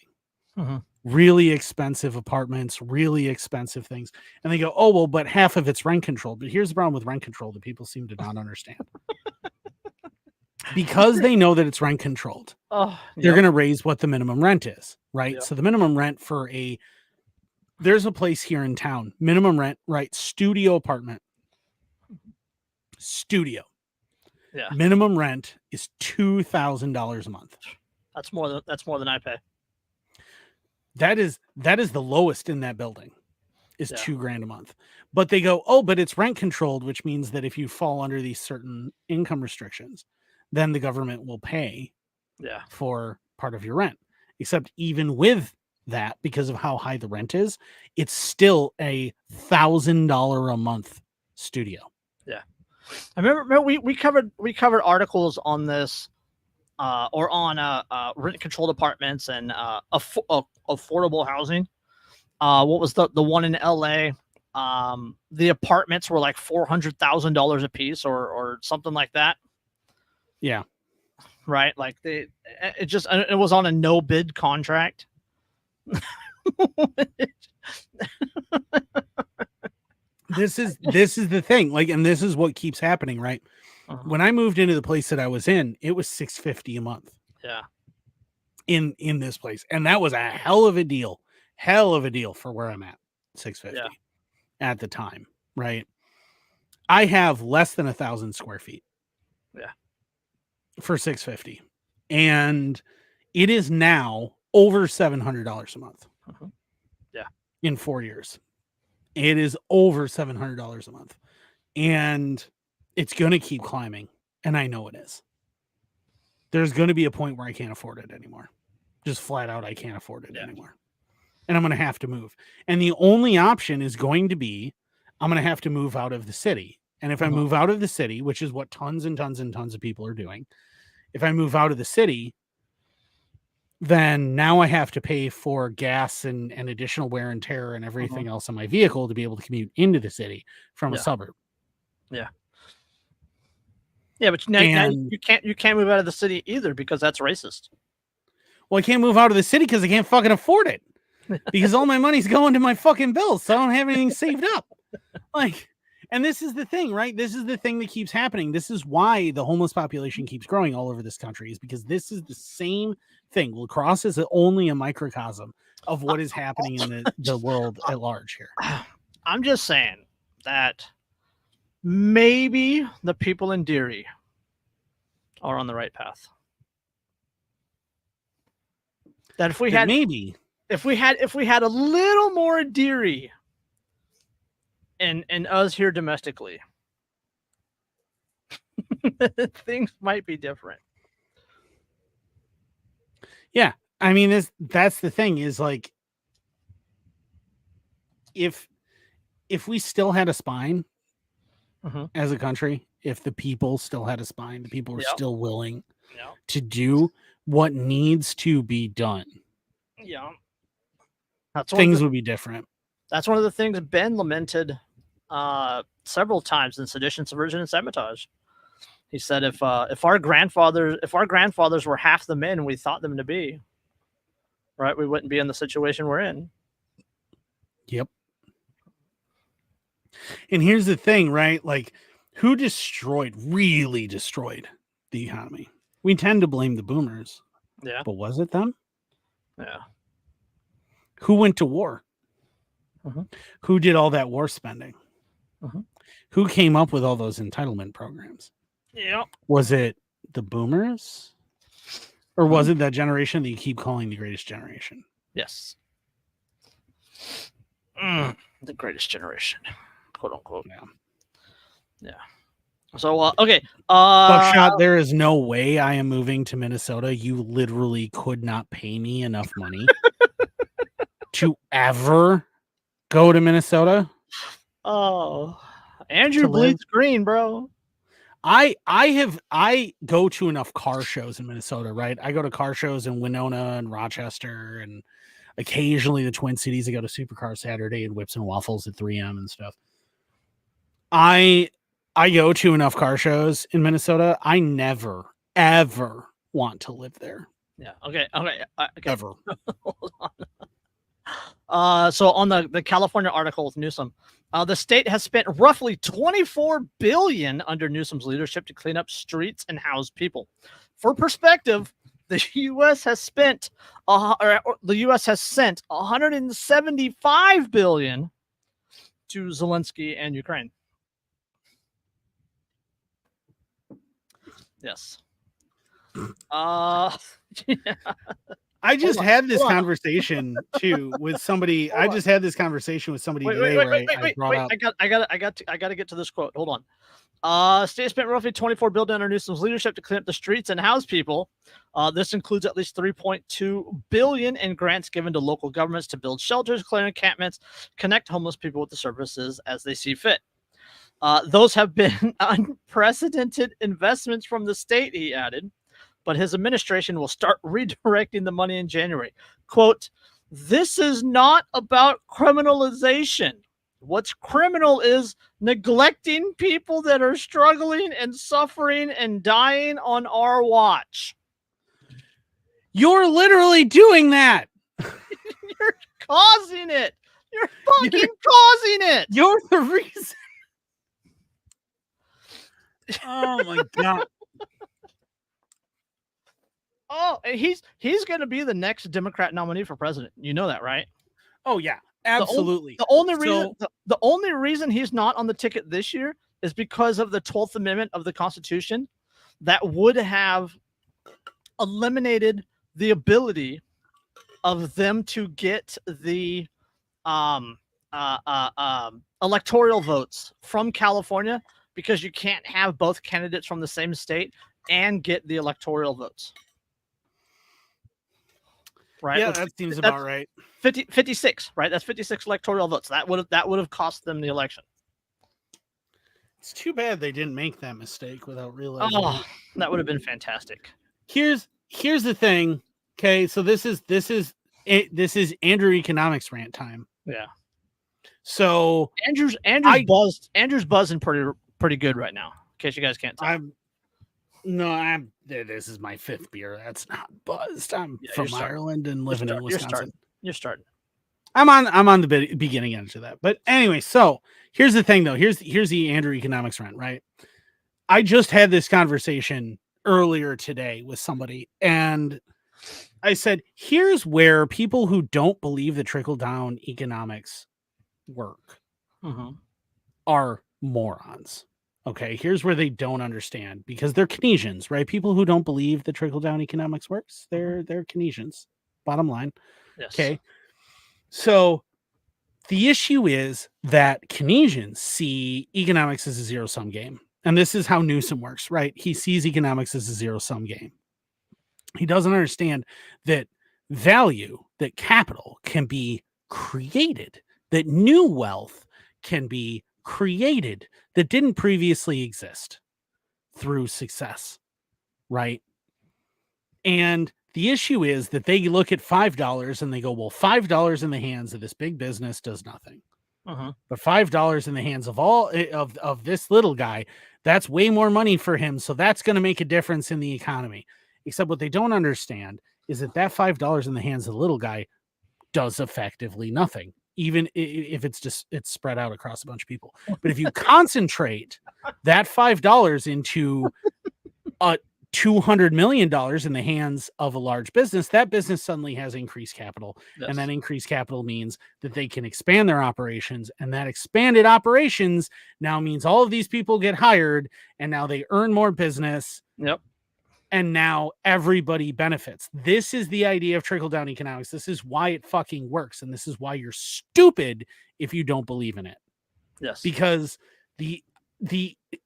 really expensive apartments, really expensive things. And they go, oh, well, but half of it's rent controlled. But here's the problem with rent control that people seem to not understand. Because they know that it's rent controlled, they're going to raise what the minimum rent is, right? Yep. So the minimum rent for there's a place here in town, minimum rent, right? Studio apartment. Studio. Yeah. Minimum rent is $2,000 a month. That's more than I pay. That is the lowest in that building is $2,000 a month. But they go, oh, but it's rent controlled, which means that if you fall under these certain income restrictions, then the government will pay for part of your rent. Except even with that, because of how high the rent is, it's still $1,000 a month studio. Yeah. I remember we covered articles on this or on rent controlled apartments and affordable housing. What was the one in LA? The apartments were like $400,000 a piece or something like that. Yeah. Right. Like it was on a no bid contract. This is the thing. Like, and this is what keeps happening, right? When I moved into the place that I was in, it was $650 a month. Yeah. In this place. And that was a hell of a deal for where I'm at. $650 at the time, right? I have less than 1,000 square feet. Yeah. For $650. And it is now over $700 a month. Yeah. In 4 years. It is over $700 a month. And it's going to keep climbing. And I know it is. There's going to be a point where I can't afford it anymore. Just flat out, I can't afford it anymore. And I'm going to have to move. And the only option is going to be, I'm going to have to move out of the city. And if I move out of the city, which is what tons and tons and tons of people are doing, if I move out of the city, then now I have to pay for gas and additional wear and tear and everything else on my vehicle to be able to commute into the city from a suburb. Yeah. Yeah, but now you can't move out of the city either because that's racist. Well, I can't move out of the city because I can't fucking afford it. Because all my money's going to my fucking bills, so I don't have anything saved up. Like, and this is the thing, right? This is the thing that keeps happening. This is why the homeless population keeps growing all over this country, is because this is the same thing. La Crosse is only a microcosm of what is happening in the world at large here. I'm just saying that maybe the people in Deary are on the right path. That if we had a little more Deary and us here domestically, things might be different. Yeah. I mean, that's the thing is, like, if we still had a spine as a country, if the people still had a spine, the people were still willing to do what needs to be done. Yeah. Things would be different. That's one of the things Ben lamented several times in Sedition, Subversion, and Sabotage. He said, if our grandfathers were half the men we thought them to be, right, we wouldn't be in the situation we're in. Yep. And here's the thing, right? Like, who really destroyed the economy? We tend to blame the boomers. Yeah. But was it them? Yeah. Who went to war? Who did all that war spending? Who came up with all those entitlement programs? Yeah. Was it the boomers? Or was it that generation that you keep calling the greatest generation? Yes. The greatest generation, quote unquote. Yeah. So, okay. Buckshot, there is no way I am moving to Minnesota. You literally could not pay me enough money to ever go to Minnesota. Oh, Andrew bleeds green, bro. I go to enough car shows in Minnesota, right? I go to car shows in Winona and Rochester and occasionally the Twin Cities. I go to Supercar Saturday and Whips and Waffles at 3M and stuff. I go to enough car shows in Minnesota. I never, ever want to live there. Yeah. Okay. Ever. Hold on. So on the California article with Newsom, the state has spent roughly $24 billion under Newsom's leadership to clean up streets and house people. For perspective, the U.S. has spent the U.S. has sent $175 billion to Zelensky and Ukraine. Yes. Yeah. I just had this conversation too with somebody. I just had this conversation with somebody today where I brought up. I got to get to this quote. Hold on. State spent roughly $24 billion under Newsom's leadership to clean up the streets and house people. This includes at least $3.2 billion in grants given to local governments to build shelters, clear encampments, connect homeless people with the services as they see fit. Those have been unprecedented investments from the state, he added, but his administration will start redirecting the money in January. Quote, "This is not about criminalization. What's criminal is neglecting people that are struggling and suffering and dying on our watch." You're literally doing that. You're causing it. You're fucking causing it. You're the reason. Oh my God. Oh, and he's going to be the next Democrat nominee for president. You know that, right? Oh yeah, absolutely. The only reason he's not on the ticket this year is because of the 12th Amendment of the Constitution that would have eliminated the ability of them to get the electoral votes from California, because you can't have both candidates from the same state and get the electoral votes. Right? Yeah, that seems about right. 56, right? That's 56 electoral votes. That would have cost them the election. It's too bad they didn't make that mistake without realizing. Oh, that would have been fantastic. Here's the thing. Okay, so this is Andrew economics rant time. Yeah. So Andrew's buzzing pretty good right now. In case you guys can't tell. This is my fifth beer. That's not buzzed. I'm from Ireland and living in Wisconsin. You're starting. I'm on the beginning edge of that. But anyway, so here's the thing though. Here's the Andrew economics rant, right? I just had this conversation earlier today with somebody, and I said, here's where people who don't believe the trickle-down economics work are morons. Okay, here's where they don't understand, because they're Keynesians, right? People who don't believe the trickle-down economics works, they're Keynesians, bottom line. Yes. Okay, so the issue is that Keynesians see economics as a zero-sum game. And this is how Newsom works, right? He sees economics as a zero-sum game. He doesn't understand that value, that capital can be created, that new wealth can be created that didn't previously exist through success, right? And the issue is that they look at $5 and they go, well, $5 in the hands of this big business does nothing. But $5 in the hands of all of this little guy, that's way more money for him. So that's going to make a difference in the economy. Except what they don't understand is that $5 in the hands of the little guy does effectively nothing, even if it's spread out across a bunch of people. But if you concentrate that $5 into $200 million in the hands of a large business, that business suddenly has increased capital. Yes. And that increased capital means that they can expand their operations, and that expanded operations now means all of these people get hired, and now they earn more business. Yep. And now everybody benefits. This is the idea of trickle-down economics. This is why it fucking works. And this is why you're stupid if you don't believe in it. Yes. Because the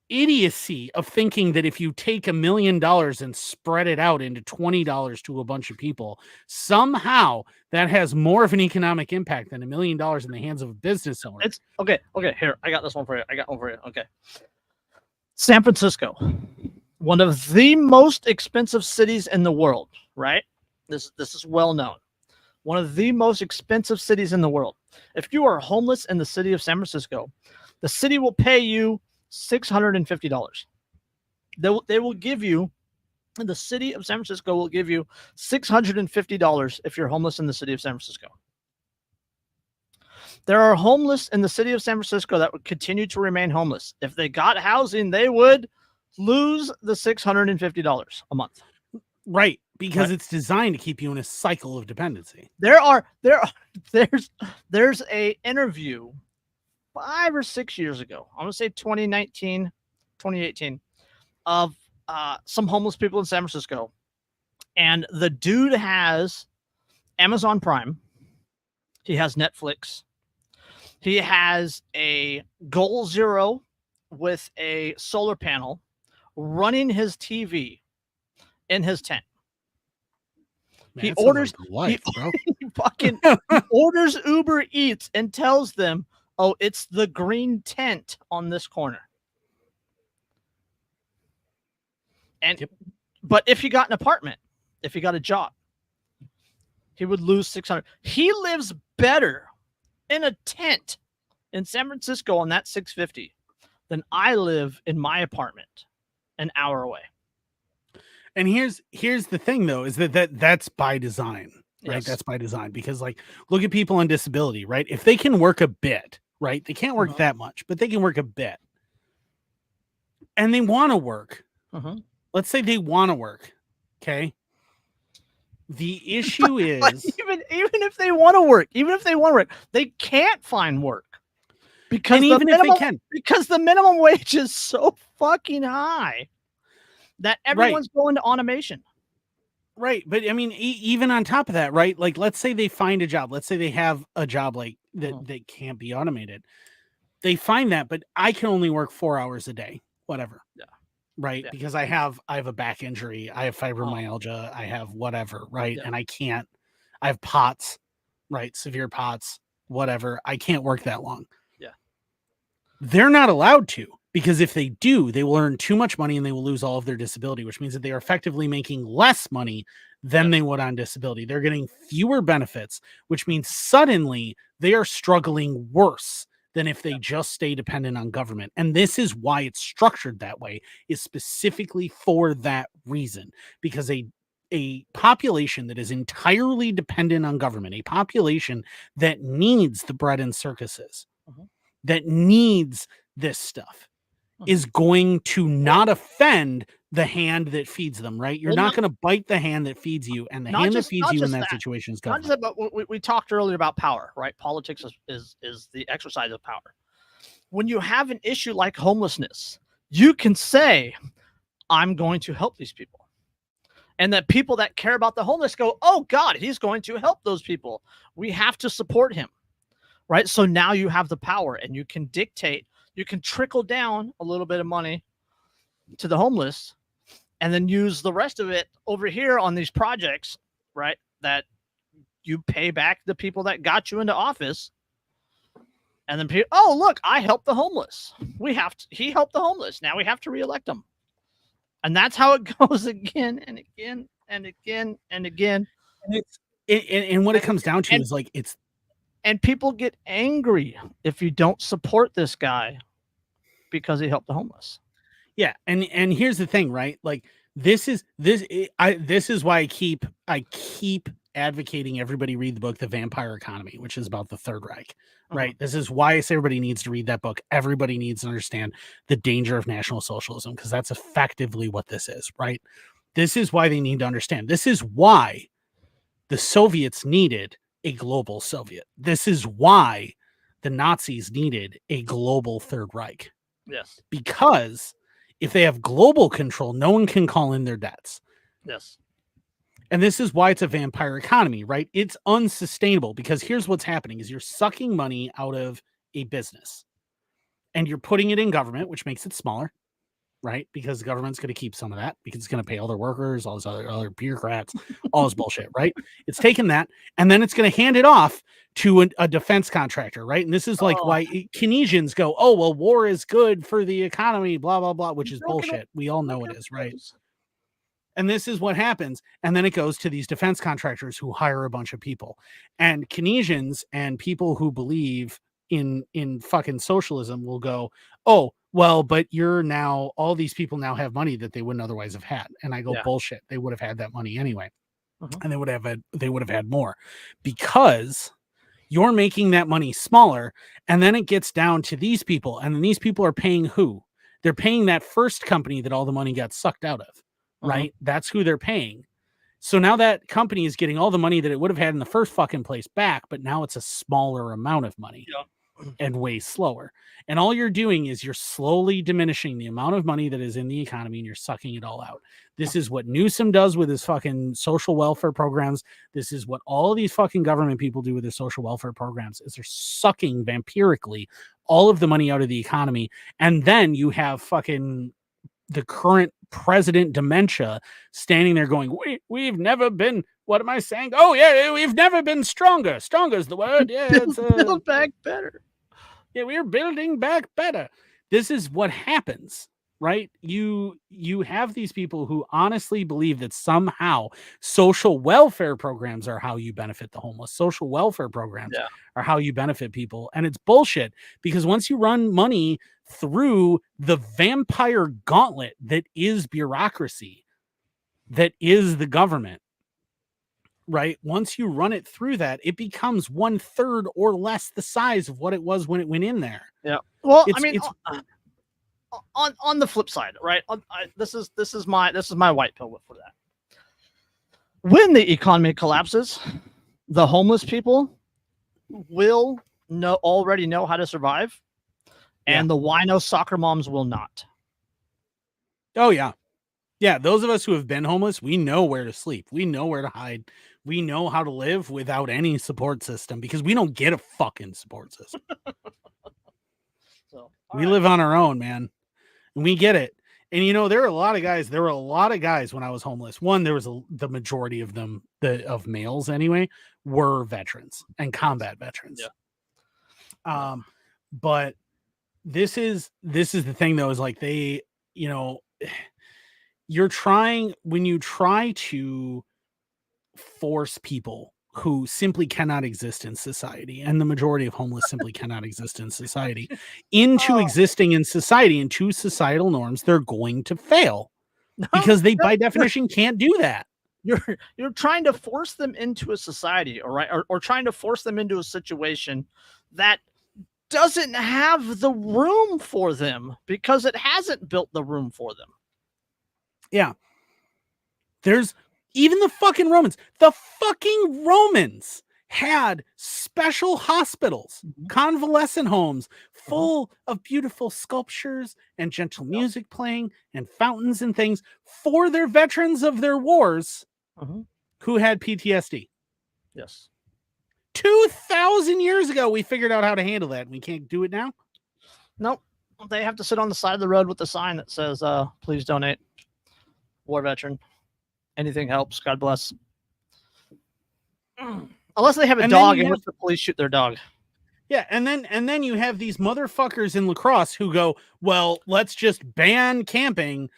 idiocy of thinking that if you take $1 million and spread it out into $20 to a bunch of people, somehow that has more of an economic impact than $1 million in the hands of a business owner. It's okay. Here, I got this one for you. Okay. San Francisco, one of the most expensive cities in the world, right? This is well known. One of the most expensive cities in the world. If you are homeless in the city of San Francisco, the city will pay you $650. They will give you, the city of San Francisco will give you $650 if you're homeless in the city of San Francisco. There are homeless in the city of San Francisco that would continue to remain homeless. If they got housing, they would lose the $650 a month. Right, because it's designed to keep you in a cycle of dependency. There's a interview 5 or 6 years ago. I'm gonna say 2019, 2018, of some homeless people in San Francisco, and the dude has Amazon Prime. He has Netflix. He has a Goal Zero with a solar panel running his TV in his tent. Man, He that sounds orders like life, bro. he orders Uber Eats and tells them, "Oh, it's the green tent on this corner." And but if he got an apartment, if he got a job, he would lose 600. He lives better in a tent in San Francisco on that 650 than I live in my apartment an hour away. And here's the thing, though, is that's by design, right? Yes. That's by design, because like, look at people on disability, right? If they can work a bit, right? They can't work that much, but they can work a bit, and they want to work. Let's say they want to work. Okay. The issue is even if they want to work, they can't find work because because the minimum wage is so fucking high that everyone's going to automation. Right. But I mean, even on top of that, right? Like, let's say they find a job. Let's say they have a job like that can't be automated. They find that, but I can only work 4 hours a day, whatever. Yeah. Right. Yeah. Because I have a back injury. I have fibromyalgia. I have whatever. Right. Yeah. And I have POTS, right? Severe POTS, whatever. I can't work that long. Yeah. They're not allowed to. Because if they do, they will earn too much money and they will lose all of their disability, which means that they are effectively making less money than they would on disability. They're getting fewer benefits, which means suddenly they are struggling worse than if they just stay dependent on government. And this is why it's structured that way, is specifically for that reason. Because a population that is entirely dependent on government, a population that needs the bread and circuses, that needs this stuff, is going to not offend the hand that feeds them, right? You're not going to bite the hand that feeds you, and the hand that feeds you in that situation is government. But we talked earlier about power, right? Politics is the exercise of power. When you have an issue like homelessness, you can say, I'm going to help these people. And that people that care about the homeless go, oh God, he's going to help those people. We have to support him, right? So now you have the power and you can dictate. You can trickle down a little bit of money to the homeless and then use the rest of it over here on these projects, right? That you pay back the people that got you into office. And then people, oh, look, I helped the homeless. He helped the homeless. Now we have to reelect him. And that's how it goes again and again and again and again. And what it comes down to is like, and people get angry if you don't support this guy because he helped the homeless. Yeah, and here's the thing, right? Like this is why I keep advocating everybody read the book The Vampire Economy, which is about the Third Reich, right? This is why I say everybody needs to read that book. Everybody needs to understand the danger of National Socialism, because that's effectively what this is, right? This is why they need to understand. This is why the Soviets needed a global Soviet. This is why the Nazis needed a global Third Reich. Yes. Because if they have global control, no one can call in their debts. Yes. And this is why it's a vampire economy, right? It's unsustainable, because here's what's happening is you're sucking money out of a business and you're putting it in government, which makes it smaller, right? Because the government's going to keep some of that because it's going to pay all their workers, all these other bureaucrats, all this bullshit, right? It's taking that and then it's going to hand it off to a defense contractor, right? And this is like why Keynesians go, oh, well, war is good for the economy, blah, blah, blah, which is bullshit. We all know it is, right? And this is what happens. And then it goes to these defense contractors who hire a bunch of people. And Keynesians and people who believe in fucking socialism will go, oh, well, but all these people now have money that they wouldn't otherwise have had. And I go, bullshit. They would have had that money anyway. And they would have had more, because You're making that money smaller, and then it gets down to these people, and then these people are paying who? They're paying that first company that all the money got sucked out of, right? That's who they're paying. So now that company is getting all the money that it would have had in the first fucking place back, but now it's a smaller amount of money and way slower. And all you're doing is you're slowly diminishing the amount of money that is in the economy and you're sucking it all out. This is what Newsom does with his fucking social welfare programs. This is what all of these fucking government people do with their social welfare programs is they're sucking vampirically all of the money out of the economy. And then you have fucking the current president dementia standing there going, we've never been, what am I saying? Oh yeah, we've never been stronger. Stronger is the word. Yeah, it's build back better. Yeah, we're building back better. This is what happens, right? You have these people who honestly believe that somehow social welfare programs are how you benefit the homeless. Social welfare programs are how you benefit people. And it's bullshit, because once you run money through the vampire gauntlet that is bureaucracy, that is the government, right? Once you run it through that, it becomes 1/3 or less the size of what it was when it went in there. Yeah. Well, I mean, on the flip side, right? This is my white pill for that. When the economy collapses, the homeless people will already know how to survive, and the wino soccer moms will not. Oh yeah. Yeah, those of us who have been homeless, we know where to sleep. We know where to hide. We know how to live without any support system, because we don't get a fucking support system. We live on our own, man. And we get it. And you know, there were a lot of guys when I was homeless. One, there was the majority of them, of males anyway, were veterans and combat veterans. Yeah. But this is the thing though, is like they, you know, when you try to force people who simply cannot exist in society, and the majority of homeless simply cannot exist in society, into existing in society, into societal norms, they're going to fail, because they by definition can't do that. You're trying to force them into a society, all right, or trying to force them into a situation that doesn't have the room for them, because it hasn't built the room for them. Yeah. There's even the fucking Romans. The fucking Romans had special hospitals, convalescent homes full of beautiful sculptures and gentle music playing and fountains and things for their veterans of their wars who had PTSD. Yes. 2,000 years ago, we figured out how to handle that. And we can't do it now. Nope. They have to sit on the side of the road with a sign that says, please donate. War veteran. Anything helps. God bless. Unless they have a dog in which the police shoot their dog. Yeah, and then you have these motherfuckers in lacrosse who go, well, let's just ban camping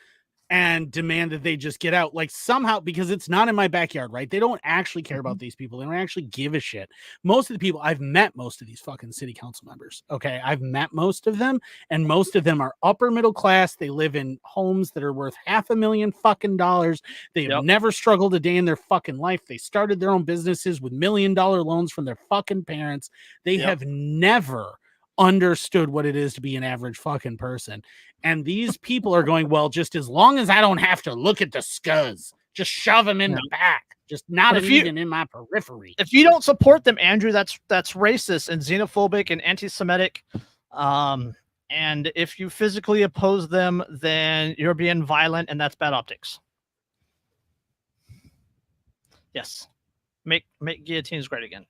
and demand that they just get out, like somehow, because it's not in my backyard, right? They don't actually care about these people. They don't actually give a shit. Most of the people, I've met most of these fucking city council members. Okay. I've met most of them, and most of them are upper middle class. They live in homes that are worth $500,000 fucking dollars. They have never struggled a day in their fucking life. They started their own businesses with $1 million loans from their fucking parents. They have never understood what it is to be an average fucking person. And these people are going, well, just as long as I don't have to look at the scuds, just shove them in the back, just not even in my periphery. If you don't support them, Andrew, that's racist and xenophobic and anti-Semitic. And if you physically oppose them, then you're being violent, and that's bad optics. Yes. Make guillotines great again.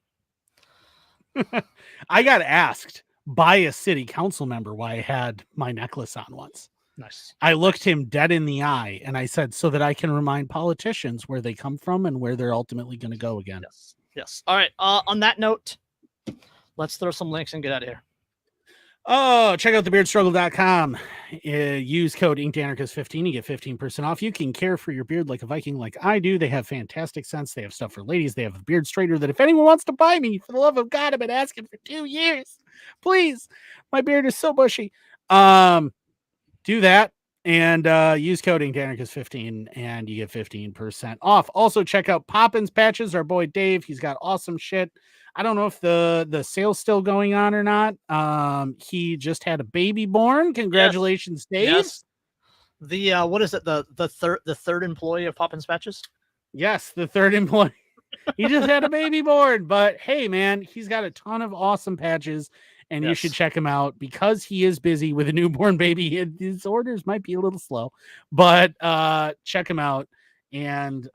I got asked by a city council member why I had my necklace on once. Nice. I looked him dead in the eye and I said, so that I can remind politicians where they come from and where they're ultimately going to go again. Yes. Yes. All right. On that note, let's throw some links and get out of here. Oh, check out thebeardstruggle.com. Use code InkedAnarchist15. You get 15% off. You can care for your beard like a Viking, like I do. They have fantastic scents. They have stuff for ladies. They have a beard straighter that if anyone wants to buy me, for the love of God, I've been asking for 2 years. Please. My beard is so bushy. Do that. And use coding Danicus15 and you get 15% off. Also, check out Poppins Patches, our boy Dave. He's got awesome shit. I don't know if the sale's still going on or not. He just had a baby born. Congratulations, yes. Dave. Yes. The what is it? The third employee of Poppins Patches? Yes, the third employee. He just had a baby born, but hey, man, he's got a ton of awesome patches, and you should check him out because he is busy with a newborn baby. His orders might be a little slow, but check him out and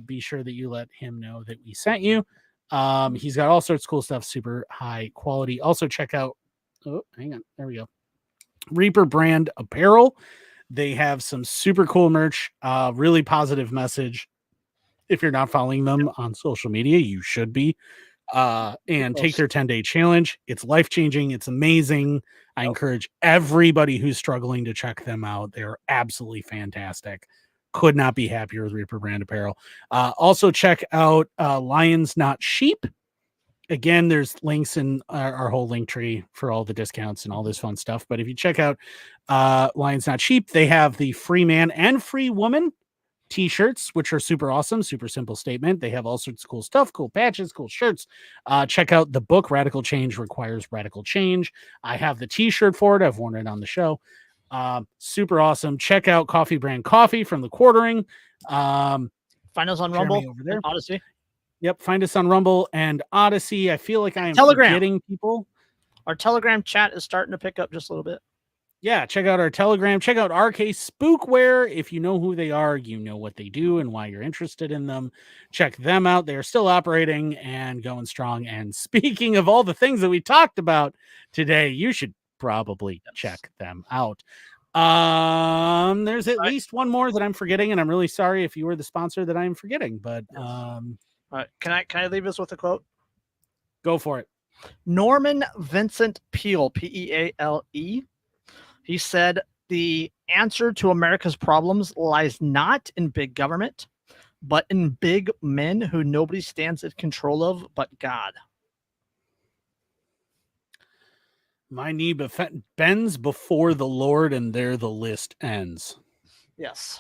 be sure that you let him know that we sent you. He's got all sorts of cool stuff, super high quality. Also, check out. Oh, hang on, there we go. Reaper brand apparel. They have some super cool merch. Really positive message. If you're not following them on social media, you should be. And take their 10-day challenge. It's life-changing. It's amazing. I encourage everybody who's struggling to check them out. They're absolutely fantastic. Could not be happier with Reaper brand apparel. Also check out Lions Not Sheep. Again, there's links in our whole link tree for all the discounts and all this fun stuff. But if you check out Lions Not Sheep, they have the Free Man and Free Woman t-shirts, which are super awesome, super simple statement. They have all sorts of cool stuff, cool patches, cool shirts. Check out the book Radical Change Requires Radical Change. I have the t-shirt for it. I've worn it on the show. Super awesome. Check out Coffee Brand Coffee from the Quartering. Find us on Rumble over there. Odyssey. Yep, find us on Rumble and Odyssey. I feel like I am forgetting people. Our Telegram chat is starting to pick up just a little bit. Yeah, check out our Telegram. Check out RK Spookware. If you know who they are, you know what they do and why you're interested in them. Check them out. They are still operating and going strong. And speaking of all the things that we talked about today, you should probably check them out. There's at least one more that I'm forgetting, and I'm really sorry if you were the sponsor that I'm forgetting. But all right, can I leave us with a quote? Go for it. Norman Vincent Peale, Peale. He said, the answer to America's problems lies not in big government, but in big men who nobody stands in control of but God. My knee bends before the Lord, and there the list ends. Yes.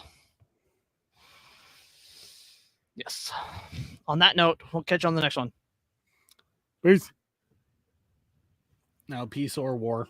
Yes. On that note, we'll catch you on the next one. Peace. Now, peace or war.